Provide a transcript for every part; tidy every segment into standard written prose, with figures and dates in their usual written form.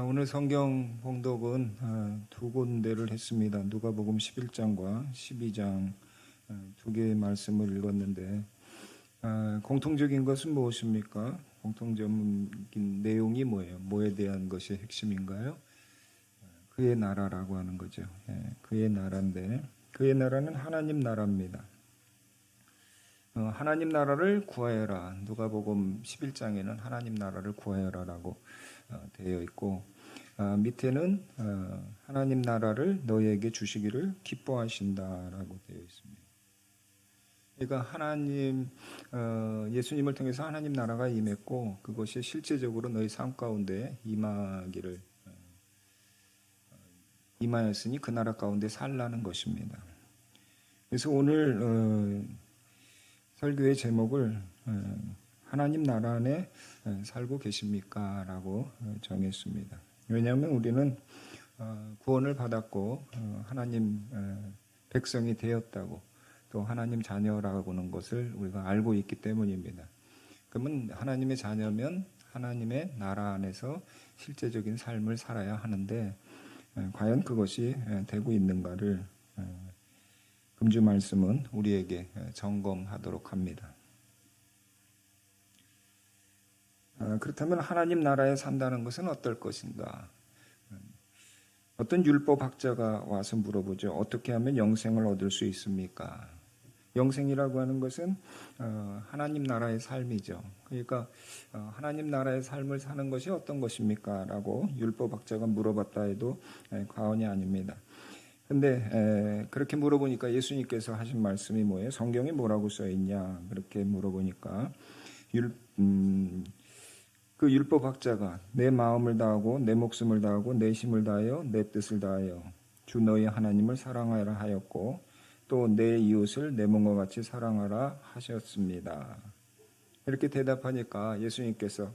오늘 성경 봉독은 두 군데를 했습니다. 누가복음 11장과 12장 두 개의 말씀을 읽었는데 공통적인 것은 무엇입니까? 공통적인 내용이 뭐예요? 뭐에 대한 것이 핵심인가요? 그의 나라라고 하는 거죠. 그의 나라인데 그의 나라는 하나님 나라입니다. 하나님 나라를 구하여라. 누가복음 11장에는 하나님 나라를 구하여라라고 되어 있고 밑에는 하나님 나라를 너희에게 주시기를 기뻐하신다라고 되어 있습니다. 그러니까 하나님 예수님을 통해서 하나님 나라가 임했고 그것이 실제적으로 너희 삶 가운데 임하였으니 그 나라 가운데 살라는 것입니다. 그래서 오늘 설교의 제목을 하나님 나라 안에 살고 계십니까? 라고 정했습니다. 왜냐하면 우리는 구원을 받았고 하나님 백성이 되었다고 또 하나님 자녀라고 하는 것을 우리가 알고 있기 때문입니다. 그러면 하나님의 자녀면 하나님의 나라 안에서 실제적인 삶을 살아야 하는데 과연 그것이 되고 있는가를 금주 말씀은 우리에게 점검하도록 합니다. 그렇다면 하나님 나라에 산다는 것은 어떨 것인가? 어떤 율법학자가 와서 물어보죠. 어떻게 하면 영생을 얻을 수 있습니까? 영생이라고 하는 것은 하나님 나라의 삶이죠. 그러니까 하나님 나라의 삶을 사는 것이 어떤 것입니까? 라고 율법학자가 물어봤다 해도 과언이 아닙니다. 근데 그렇게 물어보니까 예수님께서 하신 말씀이 뭐예요? 성경에 뭐라고 써 있냐? 그렇게 물어보니까 그 율법학자가 내 마음을 다하고 내 목숨을 다하고 내 힘을 다하여 내 뜻을 다하여 주 너희 하나님을 사랑하라 하였고 또 내 이웃을 내 몸과 같이 사랑하라 하셨습니다. 이렇게 대답하니까 예수님께서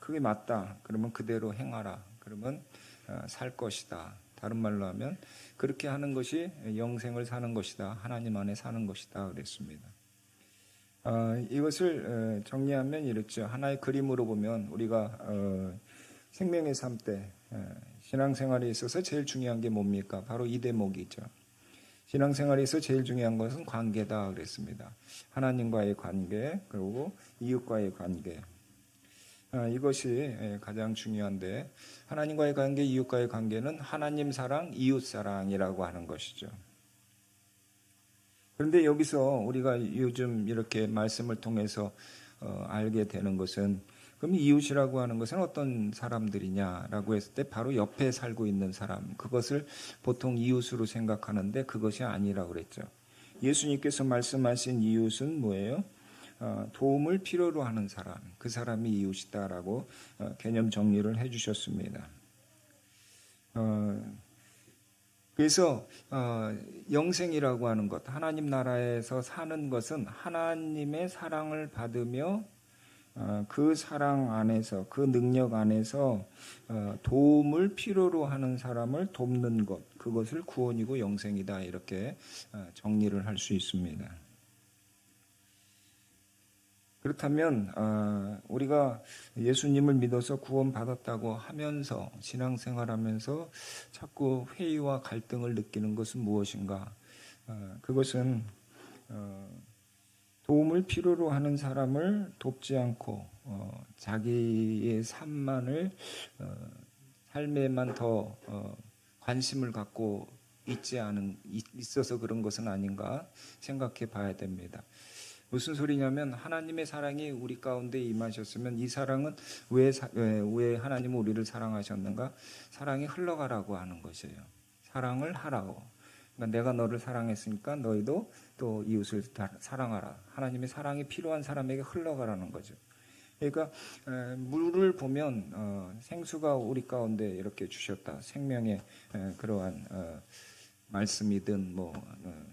그게 맞다. 그러면 그대로 행하라. 그러면 살 것이다. 다른 말로 하면 그렇게 하는 것이 영생을 사는 것이다. 하나님 안에 사는 것이다. 그랬습니다. 이것을 정리하면 이렇죠. 하나의 그림으로 보면 우리가 생명의 삶 때 신앙생활에 있어서 제일 중요한 게 뭡니까? 바로 이 대목이죠. 신앙생활에서 제일 중요한 것은 관계다 그랬습니다. 하나님과의 관계 그리고 이웃과의 관계. 이것이 가장 중요한데 하나님과의 관계, 이웃과의 관계는 하나님 사랑, 이웃 사랑이라고 하는 것이죠. 그런데 여기서 우리가 요즘 이렇게 말씀을 통해서 알게 되는 것은 그럼 이웃이라고 하는 것은 어떤 사람들이냐라고 했을 때 바로 옆에 살고 있는 사람, 그것을 보통 이웃으로 생각하는데 그것이 아니라고 그랬죠. 예수님께서 말씀하신 이웃은 뭐예요? 도움을 필요로 하는 사람, 그 사람이 이웃이다라고 개념 정리를 해주셨습니다. 그래서 영생이라고 하는 것, 하나님 나라에서 사는 것은 하나님의 사랑을 받으며 그 사랑 안에서, 그 능력 안에서 도움을 필요로 하는 사람을 돕는 것, 그것을 구원이고 영생이다 이렇게 정리를 할 수 있습니다. 그렇다면 우리가 예수님을 믿어서 구원받았다고 하면서 신앙생활하면서 자꾸 회의와 갈등을 느끼는 것은 무엇인가? 그것은 도움을 필요로 하는 사람을 돕지 않고 자기의 삶만을 삶에만 더 관심을 갖고 있어서 그런 것은 아닌가 생각해 봐야 됩니다. 무슨 소리냐면 하나님의 사랑이 우리 가운데 임하셨으면 이 사랑은 왜 하나님은 우리를 사랑하셨는가? 사랑이 흘러가라고 하는 것이에요. 사랑을 하라고. 그러니까 내가 너를 사랑했으니까 너희도 또 이웃을 사랑하라. 하나님의 사랑이 필요한 사람에게 흘러가라는 거죠. 그러니까 물을 보면 생수가 우리 가운데 이렇게 주셨다. 생명의 그러한 말씀이든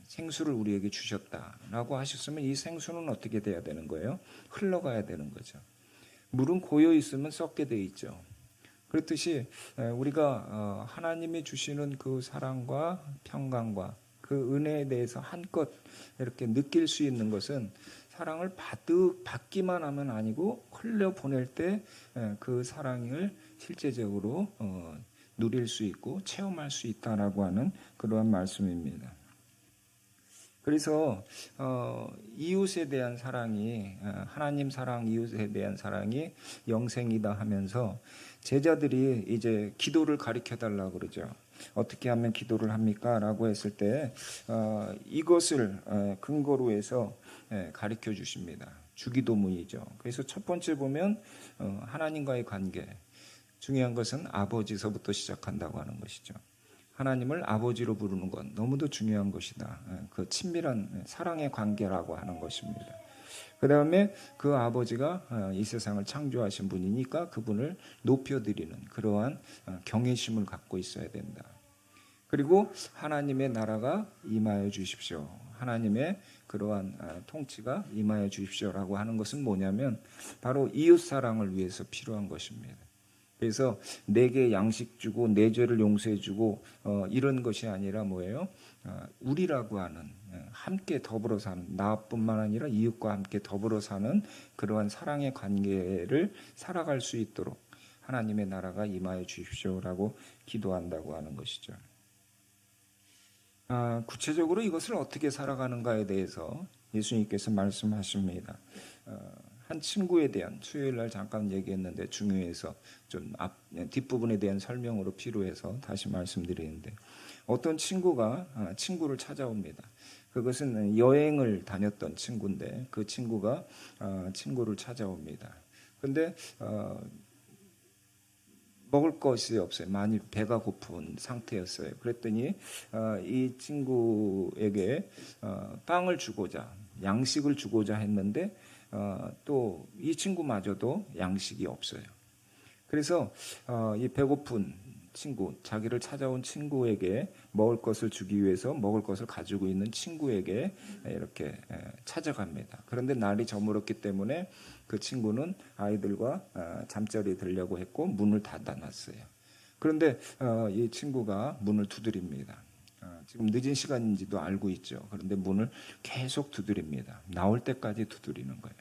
생수를 우리에게 주셨다라고 하셨으면 이 생수는 어떻게 돼야 되는 거예요? 흘러가야 되는 거죠. 물은 고여 있으면 썩게 돼 있죠. 그렇듯이 우리가 하나님이 주시는 그 사랑과 평강과 그 은혜에 대해서 한껏 이렇게 느낄 수 있는 것은 사랑을 받기만 하면 아니고 흘려 보낼 때 그 사랑을 실제적으로 누릴 수 있고 체험할 수 있다라고 하는 그러한 말씀입니다. 그래서 이웃에 대한 사랑이 하나님 사랑, 이웃에 대한 사랑이 영생이다 하면서 제자들이 이제 기도를 가르쳐 달라고 그러죠. 어떻게 하면 기도를 합니까? 라고 했을 때 이것을 근거로 해서 가르쳐 주십니다. 주기도문이죠. 그래서 첫 번째 보면 하나님과의 관계, 중요한 것은 아버지서부터 시작한다고 하는 것이죠. 하나님을 아버지로 부르는 건 너무도 중요한 것이다. 그 친밀한 사랑의 관계라고 하는 것입니다. 그 다음에 그 아버지가 이 세상을 창조하신 분이니까 그분을 높여드리는 그러한 경외심을 갖고 있어야 된다. 그리고 하나님의 나라가 임하여 주십시오. 하나님의 그러한 통치가 임하여 주십시오라고 하는 것은 뭐냐면 바로 이웃 사랑을 위해서 필요한 것입니다. 그래서 내게 양식 주고 내 죄를 용서해 주고 이런 것이 아니라 뭐예요? 우리라고 하는 함께 더불어 사는 나뿐만 아니라 이웃과 함께 더불어 사는 그러한 사랑의 관계를 살아갈 수 있도록 하나님의 나라가 임하여 주십시오라고 기도한다고 하는 것이죠. 구체적으로 이것을 어떻게 살아가는가에 대해서 예수님께서 말씀하십니다. 한 친구에 대한 수요일 날 잠깐 얘기했는데 중요해서 좀 뒷부분에 대한 설명으로 필요해서 다시 말씀드리는데 어떤 친구가 친구를 찾아옵니다. 그것은 여행을 다녔던 친구인데 그 친구가 친구를 찾아옵니다. 근데 먹을 것이 없어요. 많이 배가 고픈 상태였어요. 그랬더니 이 친구에게 빵을 주고자 양식을 주고자 했는데 또 이 친구마저도 양식이 없어요. 그래서 이 배고픈 친구, 자기를 찾아온 친구에게 먹을 것을 주기 위해서 먹을 것을 가지고 있는 친구에게 이렇게 찾아갑니다. 그런데 날이 저물었기 때문에 그 친구는 아이들과 잠자리에 들려고 했고 문을 닫아놨어요. 그런데 이 친구가 문을 두드립니다. 지금 늦은 시간인지도 알고 있죠. 그런데 문을 계속 두드립니다. 나올 때까지 두드리는 거예요.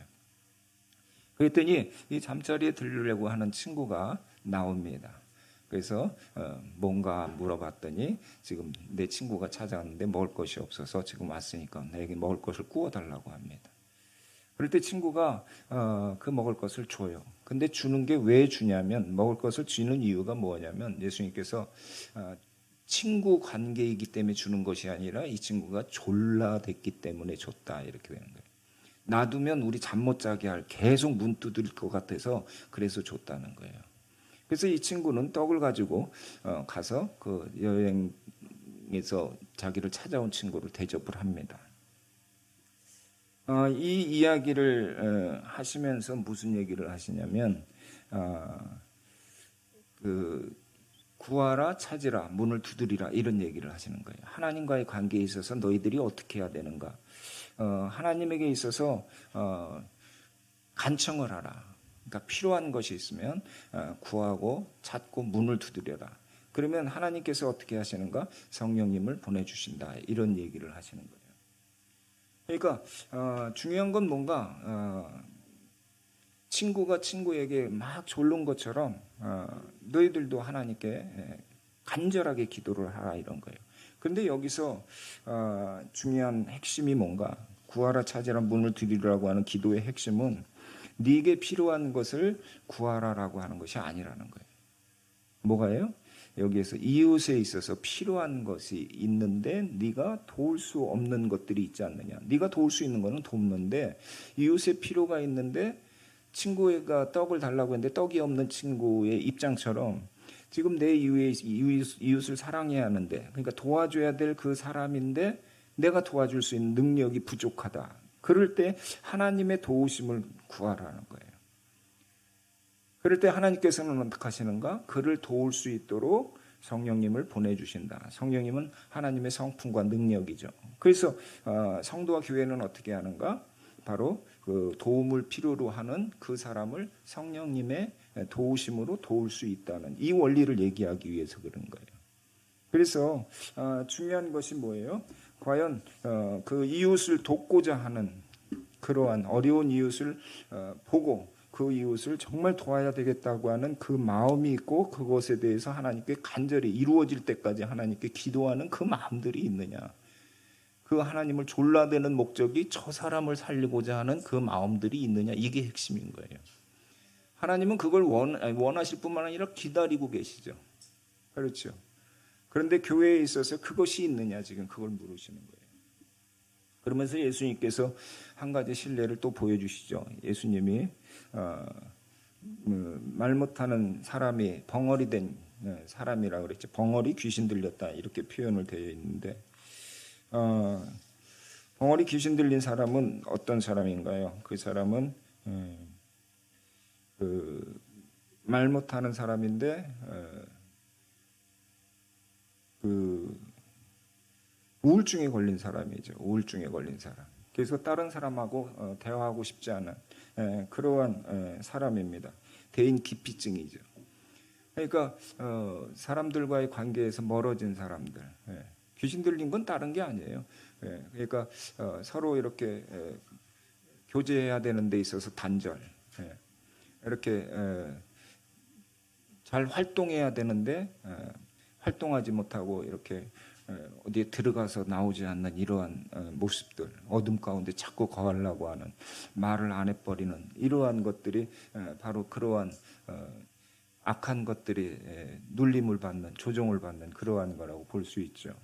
그랬더니 이 잠자리에 들으려고 하는 친구가 나옵니다. 그래서 뭔가 물어봤더니 지금 내 친구가 찾아왔는데 먹을 것이 없어서 지금 왔으니까 내게 먹을 것을 구워달라고 합니다. 그럴 때 친구가 그 먹을 것을 줘요. 근데 주는 게 왜 주냐면 먹을 것을 주는 이유가 뭐냐면 예수님께서 친구 관계이기 때문에 주는 것이 아니라 이 친구가 졸라댔기 때문에 줬다 이렇게 되는 거예요. 놔두면 우리 잠 못 자게 할 계속 문 두드릴 것 같아서 그래서 줬다는 거예요. 그래서 이 친구는 떡을 가지고 가서 그 여행에서 자기를 찾아온 친구를 대접을 합니다. 이 이야기를 하시면서 무슨 얘기를 하시냐면 그 구하라 찾으라 문을 두드리라 이런 얘기를 하시는 거예요. 하나님과의 관계에 있어서 너희들이 어떻게 해야 되는가? 하나님에게 있어서 간청을 하라. 그러니까 필요한 것이 있으면 구하고 찾고 문을 두드려라. 그러면 하나님께서 어떻게 하시는가? 성령님을 보내주신다. 이런 얘기를 하시는 거예요. 그러니까 중요한 건 뭔가 친구가 친구에게 막 졸른 것처럼 너희들도 하나님께 간절하게 기도를 하라 이런 거예요. 그런데 여기서 중요한 핵심이 뭔가 구하라 찾으라 문을 두드리라고 하는 기도의 핵심은 네게 필요한 것을 구하라라고 하는 것이 아니라는 거예요. 뭐가요? 여기에서 이웃에 있어서 필요한 것이 있는데 네가 도울 수 없는 것들이 있지 않느냐. 네가 도울 수 있는 것은 돕는데 이웃에 필요가 있는데 친구가 떡을 달라고 했는데 떡이 없는 친구의 입장처럼 지금 내 이웃을 사랑해야 하는데 그러니까 도와줘야 될 그 사람인데 내가 도와줄 수 있는 능력이 부족하다. 그럴 때 하나님의 도우심을 구하라는 거예요. 그럴 때 하나님께서는 어떻게 하시는가? 그를 도울 수 있도록 성령님을 보내주신다. 성령님은 하나님의 성품과 능력이죠. 그래서 성도와 교회는 어떻게 하는가? 바로 그 도움을 필요로 하는 그 사람을 성령님의 도우심으로 도울 수 있다는 이 원리를 얘기하기 위해서 그런 거예요. 그래서 중요한 것이 뭐예요? 과연 그 이웃을 돕고자 하는 그러한 어려운 이웃을 보고 그 이웃을 정말 도와야 되겠다고 하는 그 마음이 있고 그것에 대해서 하나님께 간절히 이루어질 때까지 하나님께 기도하는 그 마음들이 있느냐. 그 하나님을 졸라대는 목적이 저 사람을 살리고자 하는 그 마음들이 있느냐. 이게 핵심인 거예요. 하나님은 그걸 원하실 뿐만 아니라 기다리고 계시죠. 그렇죠. 그런데 교회에 있어서 그것이 있느냐 지금 그걸 물으시는 거예요. 그러면서 예수님께서 한 가지 신뢰를 또 보여주시죠. 예수님이 말 못하는 사람이 벙어리 된 사람이라고 그랬죠. 벙어리 귀신 들렸다 이렇게 표현을 되어 있는데 벙어리 귀신 들린 사람은 어떤 사람인가요? 그 사람은 말 못하는 사람인데 우울증에 걸린 사람이죠. 우울증에 걸린 사람. 그래서 다른 사람하고 대화하고 싶지 않은 그러한 사람입니다. 대인 기피증이죠. 그러니까 사람들과의 관계에서 멀어진 사람들. 귀신 들린 건 다른 게 아니에요. 그러니까 서로 이렇게 교제해야 되는 데 있어서 단절. 이렇게 잘 활동해야 되는데 활동하지 못하고 이렇게 어디에 들어가서 나오지 않는 이러한 모습들, 어둠 가운데 자꾸 거하려고 하는, 말을 안 해버리는 이러한 것들이 바로 그러한 악한 것들이 눌림을 받는, 조종을 받는 그러한 거라고 볼 수 있죠.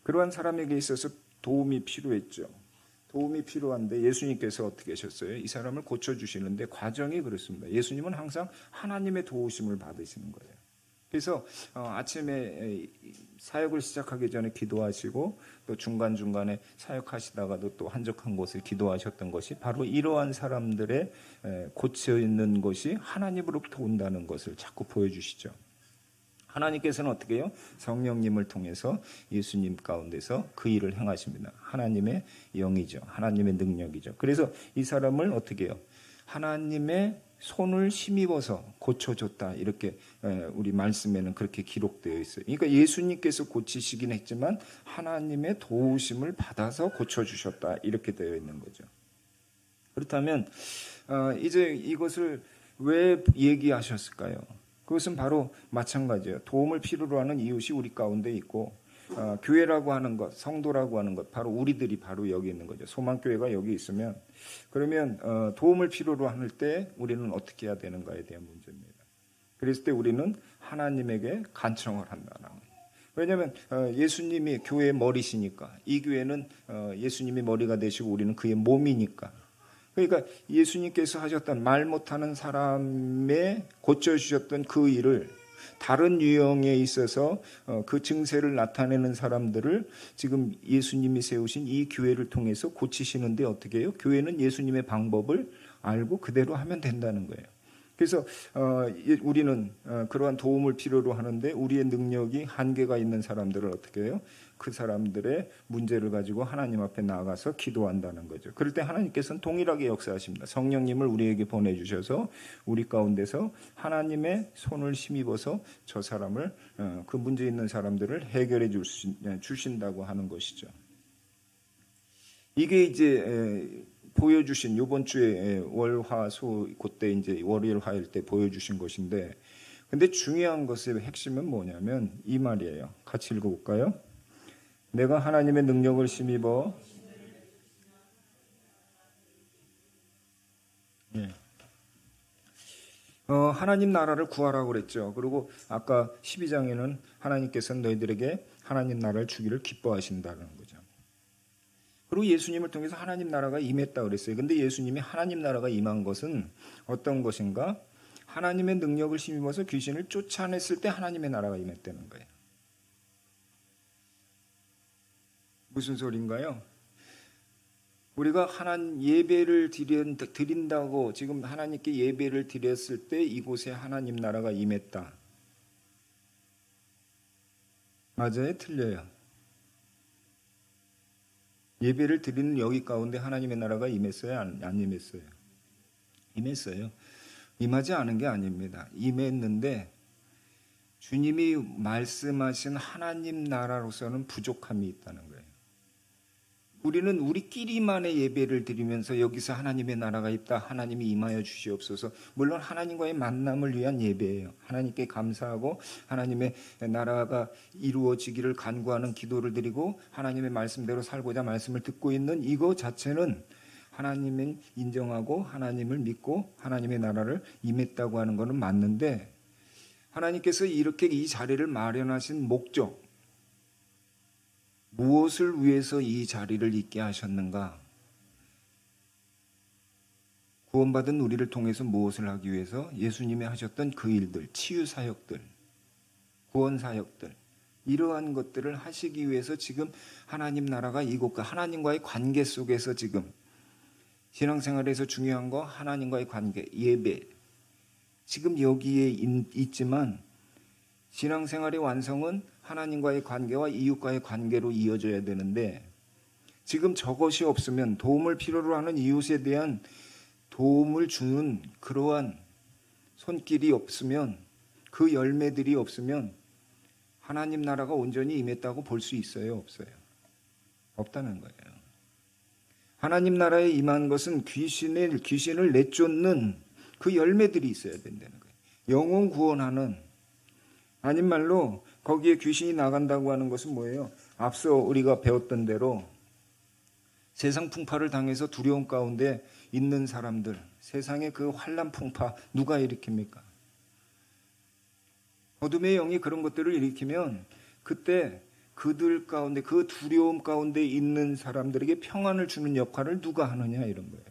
그러한 사람에게 있어서 도움이 필요했죠. 도움이 필요한데 예수님께서 어떻게 하셨어요? 이 사람을 고쳐주시는데 과정이 그렇습니다. 예수님은 항상 하나님의 도우심을 받으시는 거예요. 그래서 아침에 사역을 시작하기 전에 기도하시고 또 중간중간에 사역하시다가도 또 한적한 곳에 기도하셨던 것이 바로 이러한 사람들의 고쳐 있는 것이 하나님으로부터 온다는 것을 자꾸 보여주시죠. 하나님께서는 어떻게 해요? 성령님을 통해서 예수님 가운데서 그 일을 행하십니다. 하나님의 영이죠. 하나님의 능력이죠. 그래서 이 사람을 어떻게 해요? 하나님의 손을 힘입어서 고쳐줬다. 이렇게 우리 말씀에는 그렇게 기록되어 있어요. 그러니까 예수님께서 고치시긴 했지만 하나님의 도우심을 받아서 고쳐주셨다. 이렇게 되어 있는 거죠. 그렇다면 이제 이것을 왜 얘기하셨을까요? 그것은 바로 마찬가지예요. 도움을 필요로 하는 이웃이 우리 가운데 있고 교회라고 하는 것, 성도라고 하는 것, 바로 우리들이 바로 여기 있는 거죠. 소망교회가 여기 있으면 그러면 도움을 필요로 할 때 우리는 어떻게 해야 되는가에 대한 문제입니다. 그랬을 때 우리는 하나님에게 간청을 한다는 거예요. 왜냐하면 예수님이 교회의 머리시니까 이 교회는 예수님이 머리가 되시고 우리는 그의 몸이니까. 그러니까 예수님께서 하셨던 말 못하는 사람의 고쳐주셨던 그 일을 다른 유형에 있어서 그 증세를 나타내는 사람들을 지금 예수님이 세우신 이 교회를 통해서 고치시는데 어떻게 해요? 교회는 예수님의 방법을 알고 그대로 하면 된다는 거예요. 그래서 우리는 그러한 도움을 필요로 하는데 우리의 능력이 한계가 있는 사람들을 어떻게 해요? 그 사람들의 문제를 가지고 하나님 앞에 나아가서 기도한다는 거죠. 그럴 때 하나님께서는 동일하게 역사하십니다. 성령님을 우리에게 보내주셔서 우리 가운데서 하나님의 손을 힘입어서 저 사람을 그 문제 있는 사람들을 해결해 주신다고 하는 것이죠. 이게 이제 보여주신 이번 주에 월화수 그때 이제 월요일 화요일 때 보여주신 것인데, 근데 중요한 것의 핵심은 뭐냐면 이 말이에요. 같이 읽어볼까요? 내가 하나님의 능력을 힘입어 하나님 나라를 구하라고 그랬죠. 그리고 아까 12장에는 하나님께서는 너희들에게 하나님 나라를 주기를 기뻐하신다는 거죠. 그리고 예수님을 통해서 하나님 나라가 임했다 그랬어요. 근데 예수님이 하나님 나라가 임한 것은 어떤 것인가? 하나님의 능력을 힘입어서 귀신을 쫓아냈을 때 하나님의 나라가 임했다는 거예요. 무슨 소린가요? 우리가 하나님 예배를 드린다고 지금 하나님께 예배를 드렸을 때 이곳에 하나님 나라가 임했다. 맞아요? 틀려요? 예배를 드리는 여기 가운데 하나님의 나라가 임했어요? 안 임했어요? 임했어요. 임하지 않은 게 아닙니다. 임했는데 주님이 말씀하신 하나님 나라로서는 부족함이 있다는 거예요. 우리는 우리끼리만의 예배를 드리면서 여기서 하나님의 나라가 있다, 하나님이 임하여 주시옵소서. 물론 하나님과의 만남을 위한 예배예요. 하나님께 감사하고 하나님의 나라가 이루어지기를 간구하는 기도를 드리고 하나님의 말씀대로 살고자 말씀을 듣고 있는 이거 자체는 하나님을 인정하고 하나님을 믿고 하나님의 나라를 임했다고 하는 것은 맞는데, 하나님께서 이렇게 이 자리를 마련하신 목적, 무엇을 위해서 이 자리를 있게 하셨는가? 구원받은 우리를 통해서 무엇을 하기 위해서? 예수님이 하셨던 그 일들, 치유사역들, 구원사역들, 이러한 것들을 하시기 위해서 지금 하나님 나라가 이곳과 하나님과의 관계 속에서 지금 신앙생활에서 중요한 거 하나님과의 관계, 예배, 지금 여기에 있지만 신앙생활의 완성은 하나님과의 관계와 이웃과의 관계로 이어져야 되는데, 지금 저것이 없으면, 도움을 필요로 하는 이웃에 대한 도움을 주는 그러한 손길이 없으면, 그 열매들이 없으면 하나님 나라가 온전히 임했다고 볼 수 있어요? 없어요? 없다는 거예요. 하나님 나라에 임한 것은 귀신을 내쫓는 그 열매들이 있어야 된다는 거예요. 영혼 구원하는, 아닌 말로 거기에 귀신이 나간다고 하는 것은 뭐예요? 앞서 우리가 배웠던 대로 세상 풍파를 당해서 두려움 가운데 있는 사람들, 세상의 그 환난 풍파 누가 일으킵니까? 어둠의 영이 그런 것들을 일으키면 그때 그들 가운데, 그 두려움 가운데 있는 사람들에게 평안을 주는 역할을 누가 하느냐, 이런 거예요.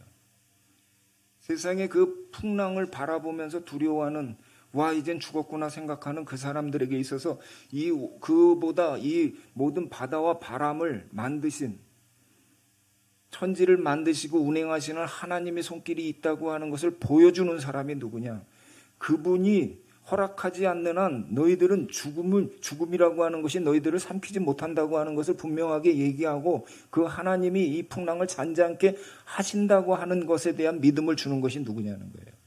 세상의 그 풍랑을 바라보면서 두려워하는, 와 이젠 죽었구나 생각하는 그 사람들에게 있어서 그보다 이 모든 바다와 바람을 만드신, 천지를 만드시고 운행하시는 하나님의 손길이 있다고 하는 것을 보여주는 사람이 누구냐? 그분이 허락하지 않는 한 너희들은 죽음이라고 하는 것이 너희들을 삼키지 못한다고 하는 것을 분명하게 얘기하고, 그 하나님이 이 풍랑을 잔잔케 하신다고 하는 것에 대한 믿음을 주는 것이 누구냐는 거예요.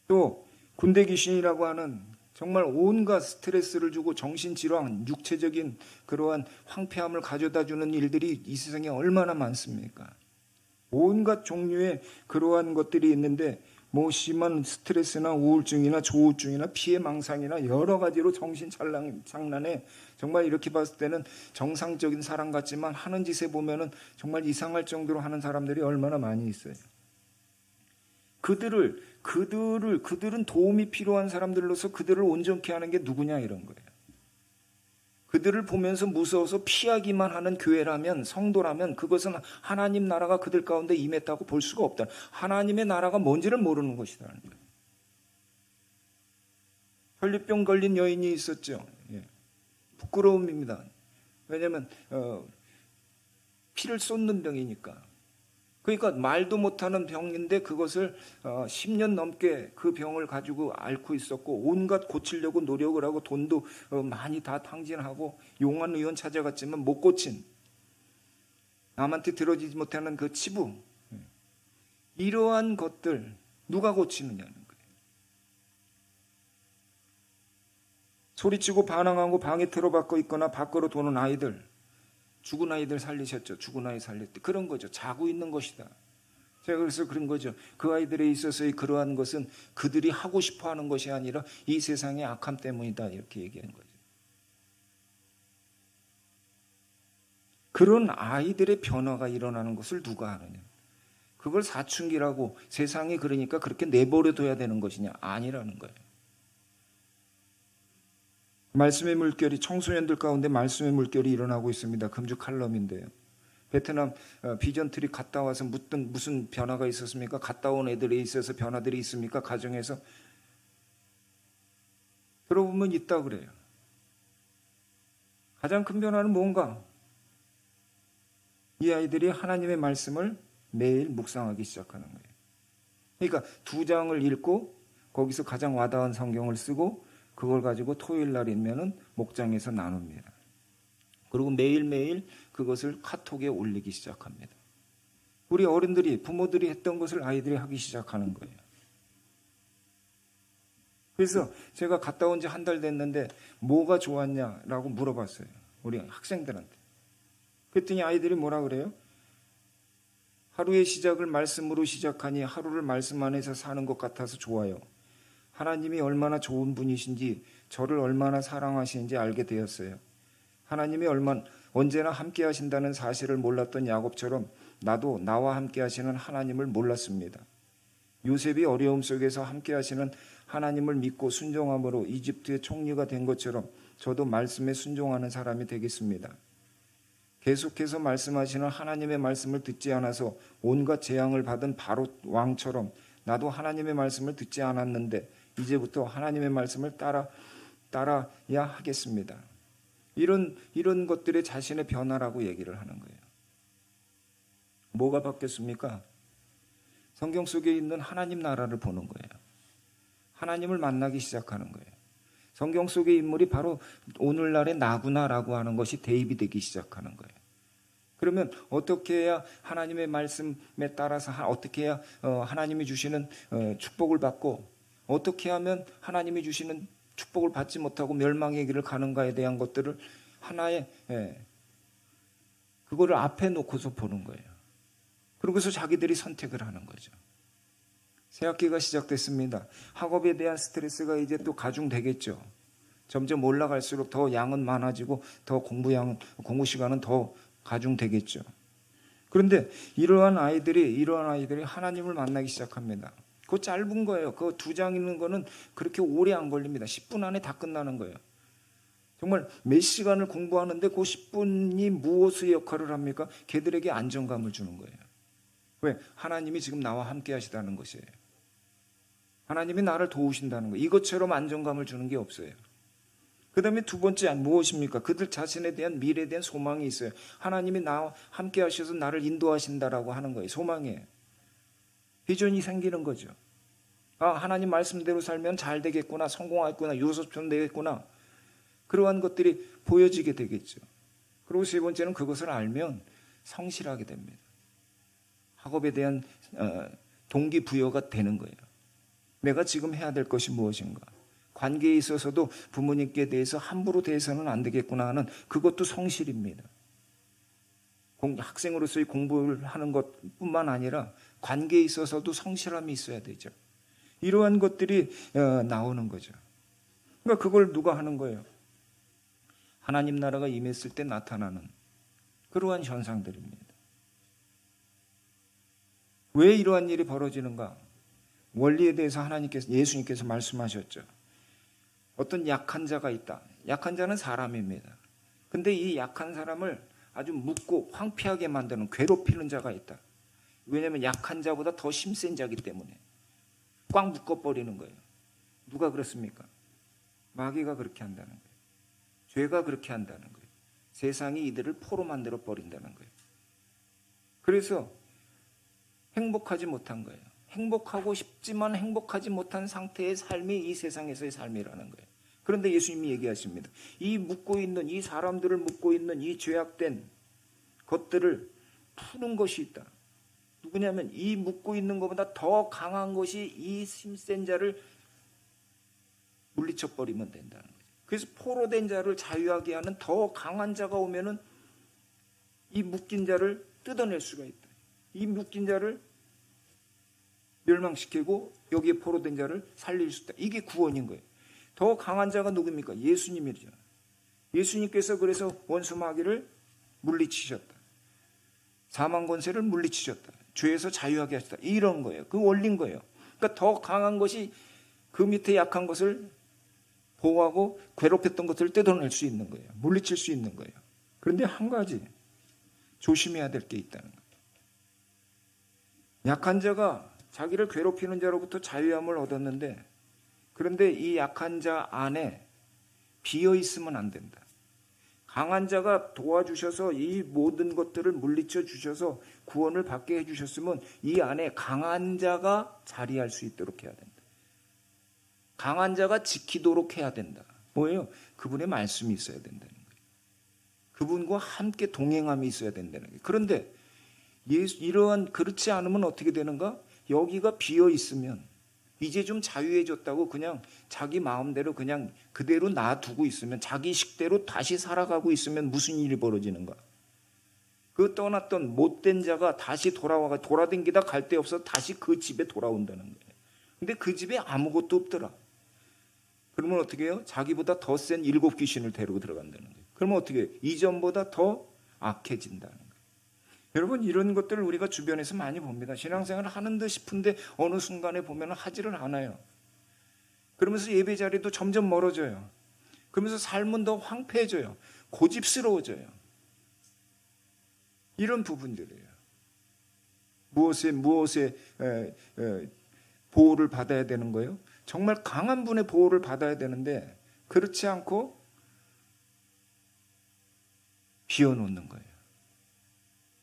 또 군대 귀신이라고 하는 정말 온갖 스트레스를 주고 정신질환, 육체적인 그러한 황폐함을 가져다주는 일들이 이 세상에 얼마나 많습니까? 온갖 종류의 그러한 것들이 있는데, 뭐 심한 스트레스나 우울증이나 조울증이나 피해망상이나 여러 가지로 정신장난에, 정말 이렇게 봤을 때는 정상적인 사람 같지만 하는 짓에 보면은 정말 이상할 정도로 하는 사람들이 얼마나 많이 있어요. 그들은 도움이 필요한 사람들로서 그들을 온전케 하는 게 누구냐, 이런 거예요. 그들을 보면서 무서워서 피하기만 하는 교회라면, 성도라면 그것은 하나님 나라가 그들 가운데 임했다고 볼 수가 없다. 하나님의 나라가 뭔지를 모르는 것이라는 거예요. 혈류병 걸린 여인이 있었죠. 예. 부끄러움입니다. 왜냐하면 피를 쏟는 병이니까. 그러니까 말도 못하는 병인데 그것을 10년 넘게 그 병을 가지고 앓고 있었고, 온갖 고치려고 노력을 하고 돈도 많이 다 탕진하고 용한 의원 찾아갔지만 못 고친, 남한테 들어지지 못하는 그 치부, 이러한 것들 누가 고치느냐는 거예요. 소리치고 반항하고 방에 틀어박고 있거나 밖으로 도는 아이들, 죽은 아이들 살리셨죠. 죽은 아이 살릴 때 그런 거죠. 자고 있는 것이다. 제가 그래서 그런 거죠. 그 아이들에 있어서의 그러한 것은 그들이 하고 싶어 하는 것이 아니라 이 세상의 악함 때문이다, 이렇게 얘기한 거죠. 그런 아이들의 변화가 일어나는 것을 누가 하느냐? 그걸 사춘기라고, 세상이 그러니까 그렇게 내버려 둬야 되는 것이냐? 아니라는 거예요. 말씀의 물결이, 청소년들 가운데 말씀의 물결이 일어나고 있습니다. 금주 칼럼인데요. 베트남 비전트리 갔다 와서 무슨 변화가 있었습니까? 갔다 온 애들에 있어서 변화들이 있습니까? 가정에서 들어보면 있다 그래요. 가장 큰 변화는 뭔가? 이 아이들이 하나님의 말씀을 매일 묵상하기 시작하는 거예요. 그러니까 2장을 읽고 거기서 가장 와닿은 성경을 쓰고 그걸 가지고 토요일 날이면은 목장에서 나눕니다. 그리고 매일매일 그것을 카톡에 올리기 시작합니다. 우리 어른들이, 부모들이 했던 것을 아이들이 하기 시작하는 거예요. 그래서 제가 갔다 온 지 한 달 됐는데 뭐가 좋았냐라고 물어봤어요. 우리 학생들한테. 그랬더니 아이들이 뭐라 그래요? 하루의 시작을 말씀으로 시작하니 하루를 말씀 안에서 사는 것 같아서 좋아요. 하나님이 얼마나 좋은 분이신지, 저를 얼마나 사랑하시는지 알게 되었어요. 하나님이 언제나 함께 하신다는 사실을 몰랐던 야곱처럼 나도 나와 함께 하시는 하나님을 몰랐습니다. 요셉이 어려움 속에서 함께 하시는 하나님을 믿고 순종함으로 이집트의 총리가 된 것처럼 저도 말씀에 순종하는 사람이 되겠습니다. 계속해서 말씀하시는 하나님의 말씀을 듣지 않아서 온갖 재앙을 받은 바로 왕처럼 나도 하나님의 말씀을 듣지 않았는데 이제부터 하나님의 말씀을 따라야 하겠습니다. 이런 것들이 자신의 변화라고 얘기를 하는 거예요. 뭐가 바뀌었습니까? 성경 속에 있는 하나님 나라를 보는 거예요. 하나님을 만나기 시작하는 거예요. 성경 속의 인물이 바로 오늘날의 나구나라고 하는 것이 대입이 되기 시작하는 거예요. 그러면 어떻게 해야 하나님의 말씀에 따라서 어떻게 해야 하나님이 주시는 축복을 받고 어떻게 하면 하나님이 주시는 축복을 받지 못하고 멸망의 길을 가는가에 대한 것들을 하나의 그거를 앞에 놓고서 보는 거예요. 그러고서 자기들이 선택을 하는 거죠. 새학기가 시작됐습니다. 학업에 대한 스트레스가 이제 또 가중되겠죠. 점점 올라갈수록 더 양은 많아지고 더 공부 시간은 더 가중되겠죠. 그런데 이러한 아이들이 하나님을 만나기 시작합니다. 그거 짧은 거예요. 그 2장 있는 거는 그렇게 오래 안 걸립니다. 10분 안에 다 끝나는 거예요. 정말 몇 시간을 공부하는데 그 10분이 무엇의 역할을 합니까? 걔들에게 안정감을 주는 거예요. 왜? 하나님이 지금 나와 함께 하시다는 것이에요. 하나님이 나를 도우신다는 거예요. 이것처럼 안정감을 주는 게 없어요. 그 다음에 두 번째 무엇입니까? 그들 자신에 대한 미래에 대한 소망이 있어요. 하나님이 나와 함께 하셔서 나를 인도하신다라고 하는 거예요. 소망이에요. 비전이 생기는 거죠. 하나님 말씀대로 살면 잘 되겠구나, 성공하겠구나, 유소년 되겠구나. 그러한 것들이 보여지게 되겠죠. 그리고 세 번째는 그것을 알면 성실하게 됩니다. 학업에 대한 동기부여가 되는 거예요. 내가 지금 해야 될 것이 무엇인가. 관계에 있어서도 부모님께 대해서 함부로 대해서는 안 되겠구나 하는 그것도 성실입니다. 학생으로서의 공부를 하는 것뿐만 아니라 관계에 있어서도 성실함이 있어야 되죠. 이러한 것들이 나오는 거죠. 그러니까 그걸 누가 하는 거예요? 하나님 나라가 임했을 때 나타나는 그러한 현상들입니다. 왜 이러한 일이 벌어지는가? 원리에 대해서 예수님께서 말씀하셨죠. 어떤 약한 자가 있다. 약한 자는 사람입니다. 근데 이 약한 사람을 아주 묻고 황폐하게 만드는 괴롭히는 자가 있다. 왜냐하면 약한 자보다 더 힘센 자이기 때문에 꽉 묶어버리는 거예요. 누가 그렇습니까? 마귀가 그렇게 한다는 거예요. 죄가 그렇게 한다는 거예요. 세상이 이들을 포로 만들어 버린다는 거예요. 그래서 행복하지 못한 거예요. 행복하고 싶지만 행복하지 못한 상태의 삶이 이 세상에서의 삶이라는 거예요. 그런데 예수님이 얘기하십니다. 이 사람들을 묶고 있는 이 죄악된 것들을 푸는 것이 있다. 누구냐면 이 묶고 있는 것보다 더 강한 것이 이 힘센 자를 물리쳐버리면 된다는 거죠. 그래서 포로된 자를 자유하게 하는 더 강한 자가 오면은 이 묶인 자를 뜯어낼 수가 있다. 이 묶인 자를 멸망시키고 여기에 포로된 자를 살릴 수 있다. 이게 구원인 거예요. 더 강한 자가 누굽니까? 예수님이죠. 예수님께서 그래서 원수 마귀를 물리치셨다. 사망 권세를 물리치셨다. 죄에서 자유하게 하셨다. 이런 거예요. 그 원리인 거예요. 그러니까 더 강한 것이 그 밑에 약한 것을 보호하고 괴롭혔던 것들을 뜯어낼 수 있는 거예요. 물리칠 수 있는 거예요. 그런데 한 가지 조심해야 될 게 있다는 거예요. 약한 자가 자기를 괴롭히는 자로부터 자유함을 얻었는데 그런데 이 약한 자 안에 비어 있으면 안 된다. 강한 자가 도와주셔서 이 모든 것들을 물리쳐 주셔서 구원을 받게 해주셨으면 이 안에 강한 자가 자리할 수 있도록 해야 된다. 강한 자가 지키도록 해야 된다. 뭐예요? 그분의 말씀이 있어야 된다는 거예요. 그분과 함께 동행함이 있어야 된다는 거예요. 그런데 이러한 그렇지 않으면 어떻게 되는가? 여기가 비어 있으면 이제 좀 자유해졌다고 그냥 자기 마음대로 그냥 그대로 놔두고 있으면 자기 식대로 다시 살아가고 있으면 무슨 일이 벌어지는가? 그 떠났던 못된 자가 다시 돌아다니다 갈 데 없어 다시 그 집에 돌아온다는 거예요. 근데 그 집에 아무것도 없더라. 그러면 어떻게 해요? 자기보다 더 센 7 귀신을 데리고 들어간다는 거예요. 그러면 어떻게 해요? 이전보다 더 악해진다는 거예요. 여러분, 이런 것들을 우리가 주변에서 많이 봅니다. 신앙생활을 하는 듯 싶은데 어느 순간에 보면 하지를 않아요. 그러면서 예배 자리도 점점 멀어져요. 그러면서 삶은 더 황폐해져요. 고집스러워져요. 이런 부분들이에요. 무엇에 보호를 받아야 되는 거예요? 정말 강한 분의 보호를 받아야 되는데 그렇지 않고 비워놓는 거예요.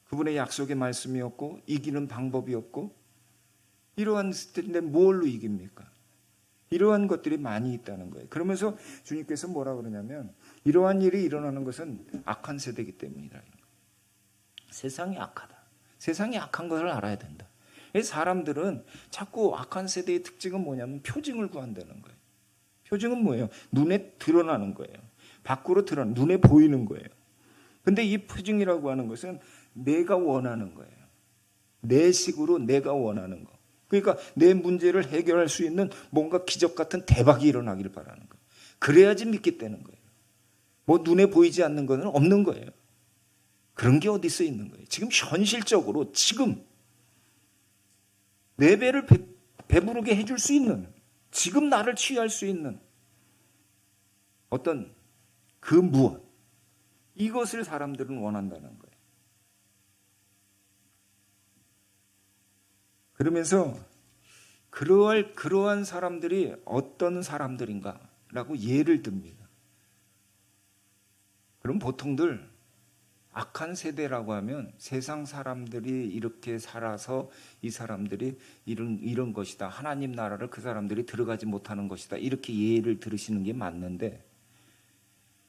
그분의 약속의 말씀이 없고 이기는 방법이 없고 이러한 때인데 뭘로 이깁니까? 이러한 것들이 많이 있다는 거예요. 그러면서 주님께서 뭐라 그러냐면 이러한 일이 일어나는 것은 악한 세대이기 때문이다. 세상이 악하다. 세상이 악한 것을 알아야 된다. 사람들은 자꾸 악한 세대의 특징은 뭐냐면 표징을 구한다는 거예요. 표징은 뭐예요? 눈에 드러나는 거예요. 밖으로 드러나는, 눈에 보이는 거예요. 근데 이 표징이라고 하는 것은 내가 원하는 거예요. 내 식으로 내가 원하는 거. 그러니까 내 문제를 해결할 수 있는 뭔가 기적 같은 대박이 일어나기를 바라는 거예요. 그래야지 믿겠다는 거예요. 뭐 눈에 보이지 않는 것은 없는 거예요. 그런 게 어디서 있는 거예요? 지금 현실적으로 지금 내 배를 배부르게 해줄 수 있는, 지금 나를 치유할 수 있는 어떤 그 무엇, 이것을 사람들은 원한다는 거예요. 그러면서 그러한 사람들이 어떤 사람들인가라고 예를 듭니다. 그럼 보통들 악한 세대라고 하면 세상 사람들이 이렇게 살아서 이 사람들이 이런 것이다. 하나님 나라를 그 사람들이 들어가지 못하는 것이다. 이렇게 예를 들으시는 게 맞는데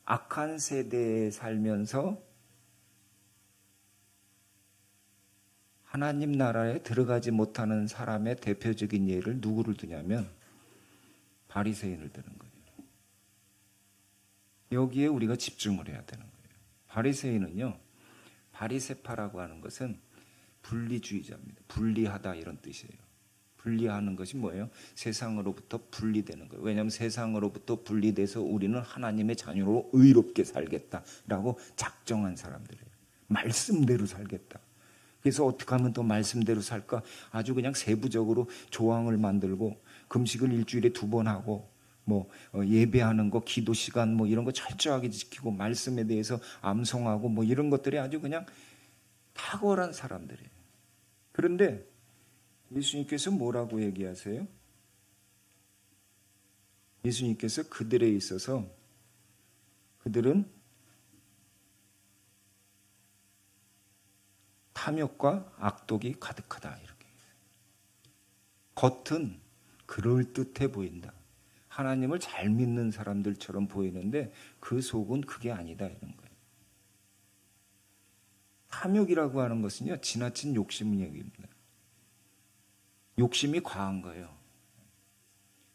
악한 세대에 살면서 하나님 나라에 들어가지 못하는 사람의 대표적인 예를 누구를 드냐면 바리새인을 드는 거예요. 여기에 우리가 집중을 해야 되는 거예요. 바리새인은요, 바리세파라고 하는 것은 분리주의자입니다. 분리하다 이런 뜻이에요. 분리하는 것이 뭐예요? 세상으로부터 분리되는 거예요. 왜냐하면 세상으로부터 분리돼서 우리는 하나님의 자녀로 의롭게 살겠다라고 작정한 사람들이에요. 말씀대로 살겠다. 그래서 어떻게 하면 더 말씀대로 살까? 아주 그냥 세부적으로 조항을 만들고 금식을 일주일에 2번 하고 뭐 예배하는 거, 기도 시간 뭐 이런 거 철저하게 지키고 말씀에 대해서 암송하고 뭐 이런 것들이 아주 그냥 탁월한 사람들이에요. 그런데 예수님께서 뭐라고 얘기하세요? 예수님께서 그들에 있어서 그들은 탐욕과 악독이 가득하다 이렇게. 겉은 그럴듯해 보인다. 하나님을 잘 믿는 사람들처럼 보이는데 그 속은 그게 아니다 이런 거예요. 탐욕이라고 하는 것은요, 지나친 욕심 얘기입니다. 욕심이 과한 거예요.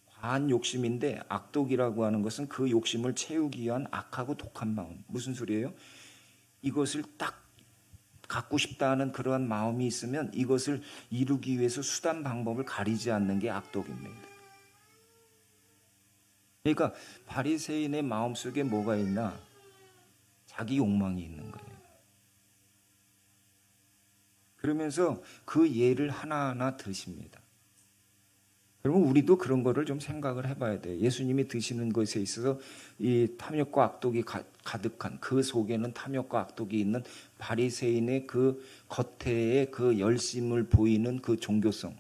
과한 욕심인데 악독이라고 하는 것은 그 욕심을 채우기 위한 악하고 독한 마음. 무슨 소리예요? 이것을 딱 갖고 싶다는 그러한 마음이 있으면 이것을 이루기 위해서 수단 방법을 가리지 않는 게 악독입니다. 그러니까 바리새인의 마음속에 뭐가 있나? 자기 욕망이 있는 거예요. 그러면서 그 예를 하나하나 드십니다. 그러면 우리도 그런 거를 좀 생각을 해봐야 돼요. 예수님이 드시는 것에 있어서 이 탐욕과 악독이 가득한 그 속에는 탐욕과 악독이 있는 바리새인의 그 겉에 그 열심을 보이는 그 종교성,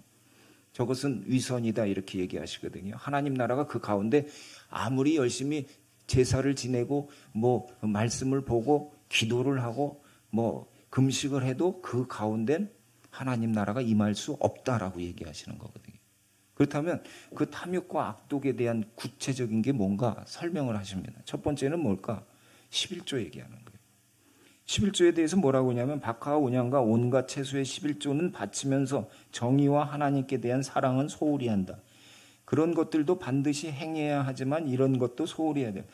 저것은 위선이다 이렇게 얘기하시거든요. 하나님 나라가 그 가운데 아무리 열심히 제사를 지내고 뭐 말씀을 보고 기도를 하고 뭐 금식을 해도 그 가운데는 하나님 나라가 임할 수 없다라고 얘기하시는 거거든요. 그렇다면 그 탐욕과 악독에 대한 구체적인 게 뭔가 설명을 하십니다. 첫 번째는 뭘까? 11조 얘기하는 거예요. 11조에 대해서 뭐라고 하냐면 박하와 온양과 온갖 채소의 11조는 바치면서 정의와 하나님께 대한 사랑은 소홀히 한다. 그런 것들도 반드시 행해야 하지만 이런 것도 소홀히 해야 돼요.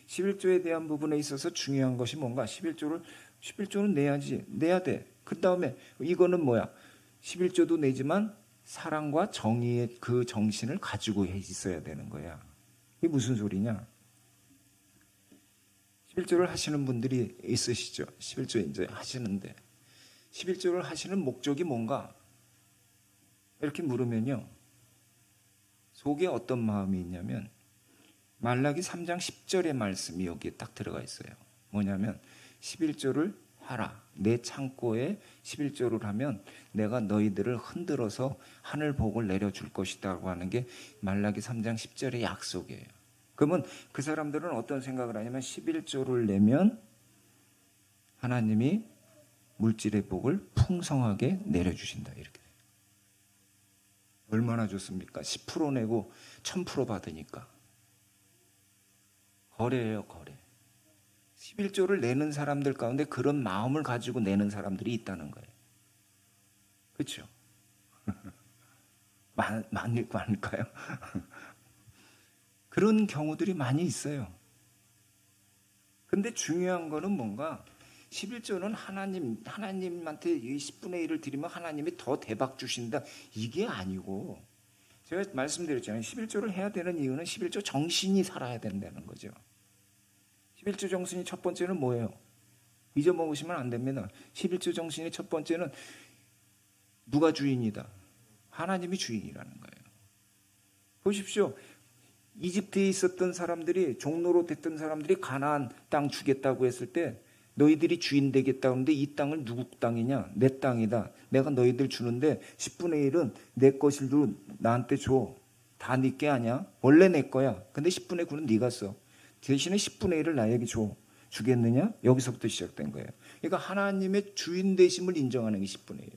11조에 대한 부분에 있어서 중요한 것이 뭔가? 11조를 11조는 내야지. 내야 돼. 그 다음에 이거는 뭐야? 11조도 내지만 사랑과 정의의 그 정신을 가지고 있어야 되는 거야. 이게 무슨 소리냐? 11조를 하시는 분들이 있으시죠. 11조 이제 하시는데 11조를 하시는 목적이 뭔가? 이렇게 물으면요. 속에 어떤 마음이 있냐면 말라기 3장 10절의 말씀이 여기에 딱 들어가 있어요. 뭐냐면 11조를 하라. 내 창고에 11조를 하면 내가 너희들을 흔들어서 하늘 복을 내려줄 것이라고 하는 게 말라기 3장 10절의 약속이에요. 그러면 그 사람들은 어떤 생각을 하냐면 11조를 내면 하나님이 물질의 복을 풍성하게 내려주신다. 이렇게 돼요. 얼마나 좋습니까? 10% 내고 1000% 받으니까. 거래예요, 거래. 11조를 내는 사람들 가운데 그런 마음을 가지고 내는 사람들이 있다는 거예요. 그렇죠? 많을까요? 그런 경우들이 많이 있어요. 근데 중요한 거는 뭔가 11조는 하나님한테 이 10분의 1을 드리면 하나님이 더 대박 주신다. 이게 아니고 제가 말씀드렸잖아요. 11조를 해야 되는 이유는 11조 정신이 살아야 된다는 거죠. 11조 정신이 첫 번째는 뭐예요? 잊어먹으시면 안 됩니다. 11조 정신의 첫 번째는 누가 주인이다? 하나님이 주인이라는 거예요. 보십시오. 이집트에 있었던 사람들이 종로로 됐던 사람들이 가나안 땅 주겠다고 했을 때 너희들이 주인 되겠다 하는데 이 땅을 누구 땅이냐? 내 땅이다. 내가 너희들 주는데 10분의 1은 내 것을 나한테 줘. 다 네 게 아니야? 원래 내 거야. 근데 10분의 9는 네가 써. 대신에 10분의 1을 나에게 줘. 주겠느냐? 여기서부터 시작된 거예요. 그러니까 하나님의 주인 되심을 인정하는 게 10분의 1.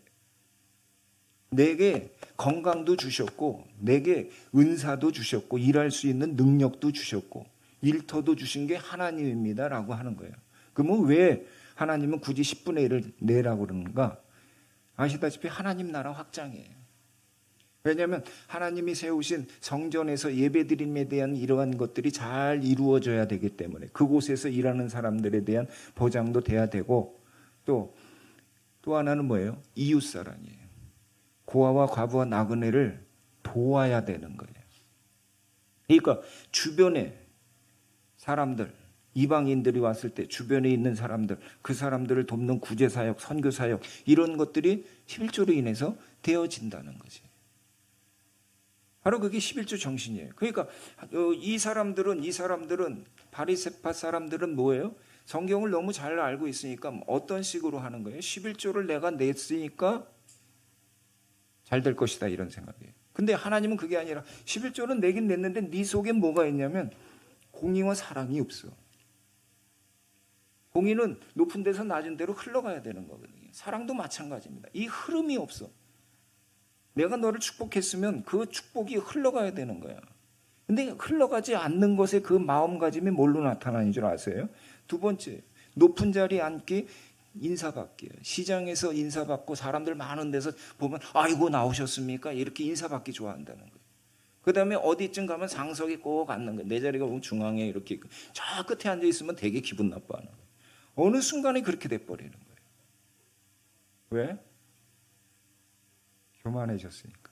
내게 건강도 주셨고 내게 은사도 주셨고 일할 수 있는 능력도 주셨고 일터도 주신 게 하나님입니다 라고 하는 거예요. 그러면 왜 하나님은 굳이 10분의 1을 내라고 그러는가? 아시다시피 하나님 나라 확장이에요. 왜냐하면 하나님이 세우신 성전에서 예배드림에 대한 이러한 것들이 잘 이루어져야 되기 때문에 그곳에서 일하는 사람들에 대한 보장도 돼야 되고 또 하나는 뭐예요? 이웃사랑이에요. 고아와 과부와 나그네를 도와야 되는 거예요. 그러니까 주변에 사람들, 이방인들이 왔을 때 주변에 있는 사람들, 그 사람들을 돕는 구제사역, 선교사역 이런 것들이 11조로 인해서 되어진다는 거지. 바로 그게 11조 정신이에요. 그러니까 이 사람들은 바리새파 사람들은 뭐예요? 성경을 너무 잘 알고 있으니까 어떤 식으로 하는 거예요? 11조를 내가 냈으니까 잘 될 것이다 이런 생각이에요. 근데 하나님은 그게 아니라 11조는 내긴 냈는데 네 속에 뭐가 있냐면 공의와 사랑이 없어. 공의는 높은 데서 낮은 데로 흘러가야 되는 거거든요. 사랑도 마찬가지입니다. 이 흐름이 없어. 내가 너를 축복했으면 그 축복이 흘러가야 되는 거야. 근데 흘러가지 않는 것에 그 마음가짐이 뭘로 나타나는 줄 아세요? 두 번째, 높은 자리에 앉기 인사받기예요. 시장에서 인사받고 사람들 많은 데서 보면 아이고 나오셨습니까? 이렇게 인사받기 좋아한다는 거예요. 그 다음에 어디쯤 가면 상석에 꼭 앉는 거예요. 내 자리가 보면 중앙에 이렇게 있고 저 끝에 앉아 있으면 되게 기분 나빠하는 거예요. 어느 순간에 그렇게 돼버리는 거예요. 왜? 교만해졌으니까.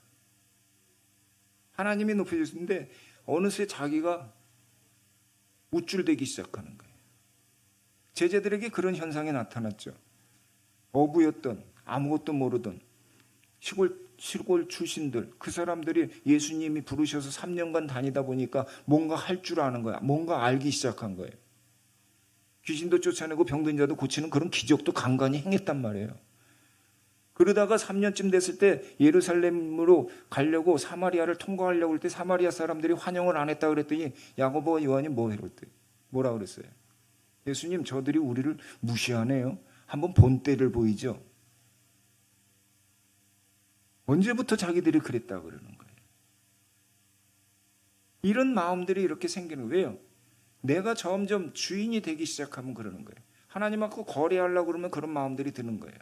하나님이 높여주셨는데 어느새 자기가 우쭐대기 시작하는 거예요. 제자들에게 그런 현상이 나타났죠. 어부였던 아무것도 모르던 시골 출신들 그 사람들이 예수님이 부르셔서 3년간 다니다 보니까 뭔가 할 줄 아는 거야. 뭔가 알기 시작한 거예요. 귀신도 쫓아내고 병든 자도 고치는 그런 기적도 간간히 행했단 말이에요. 그러다가 3년쯤 됐을 때 예루살렘으로 가려고 사마리아를 통과하려고 할 때 사마리아 사람들이 환영을 안 했다 그랬더니 야고보와 요한이 뭐라 그랬어요? 예수님 저들이 우리를 무시하네요. 한번 본 때를 보이죠. 언제부터 자기들이 그랬다 그러는 거예요. 이런 마음들이 이렇게 생기는 거예요. 내가 점점 주인이 되기 시작하면 그러는 거예요. 하나님하고 거래하려고 그러면 그런 마음들이 드는 거예요.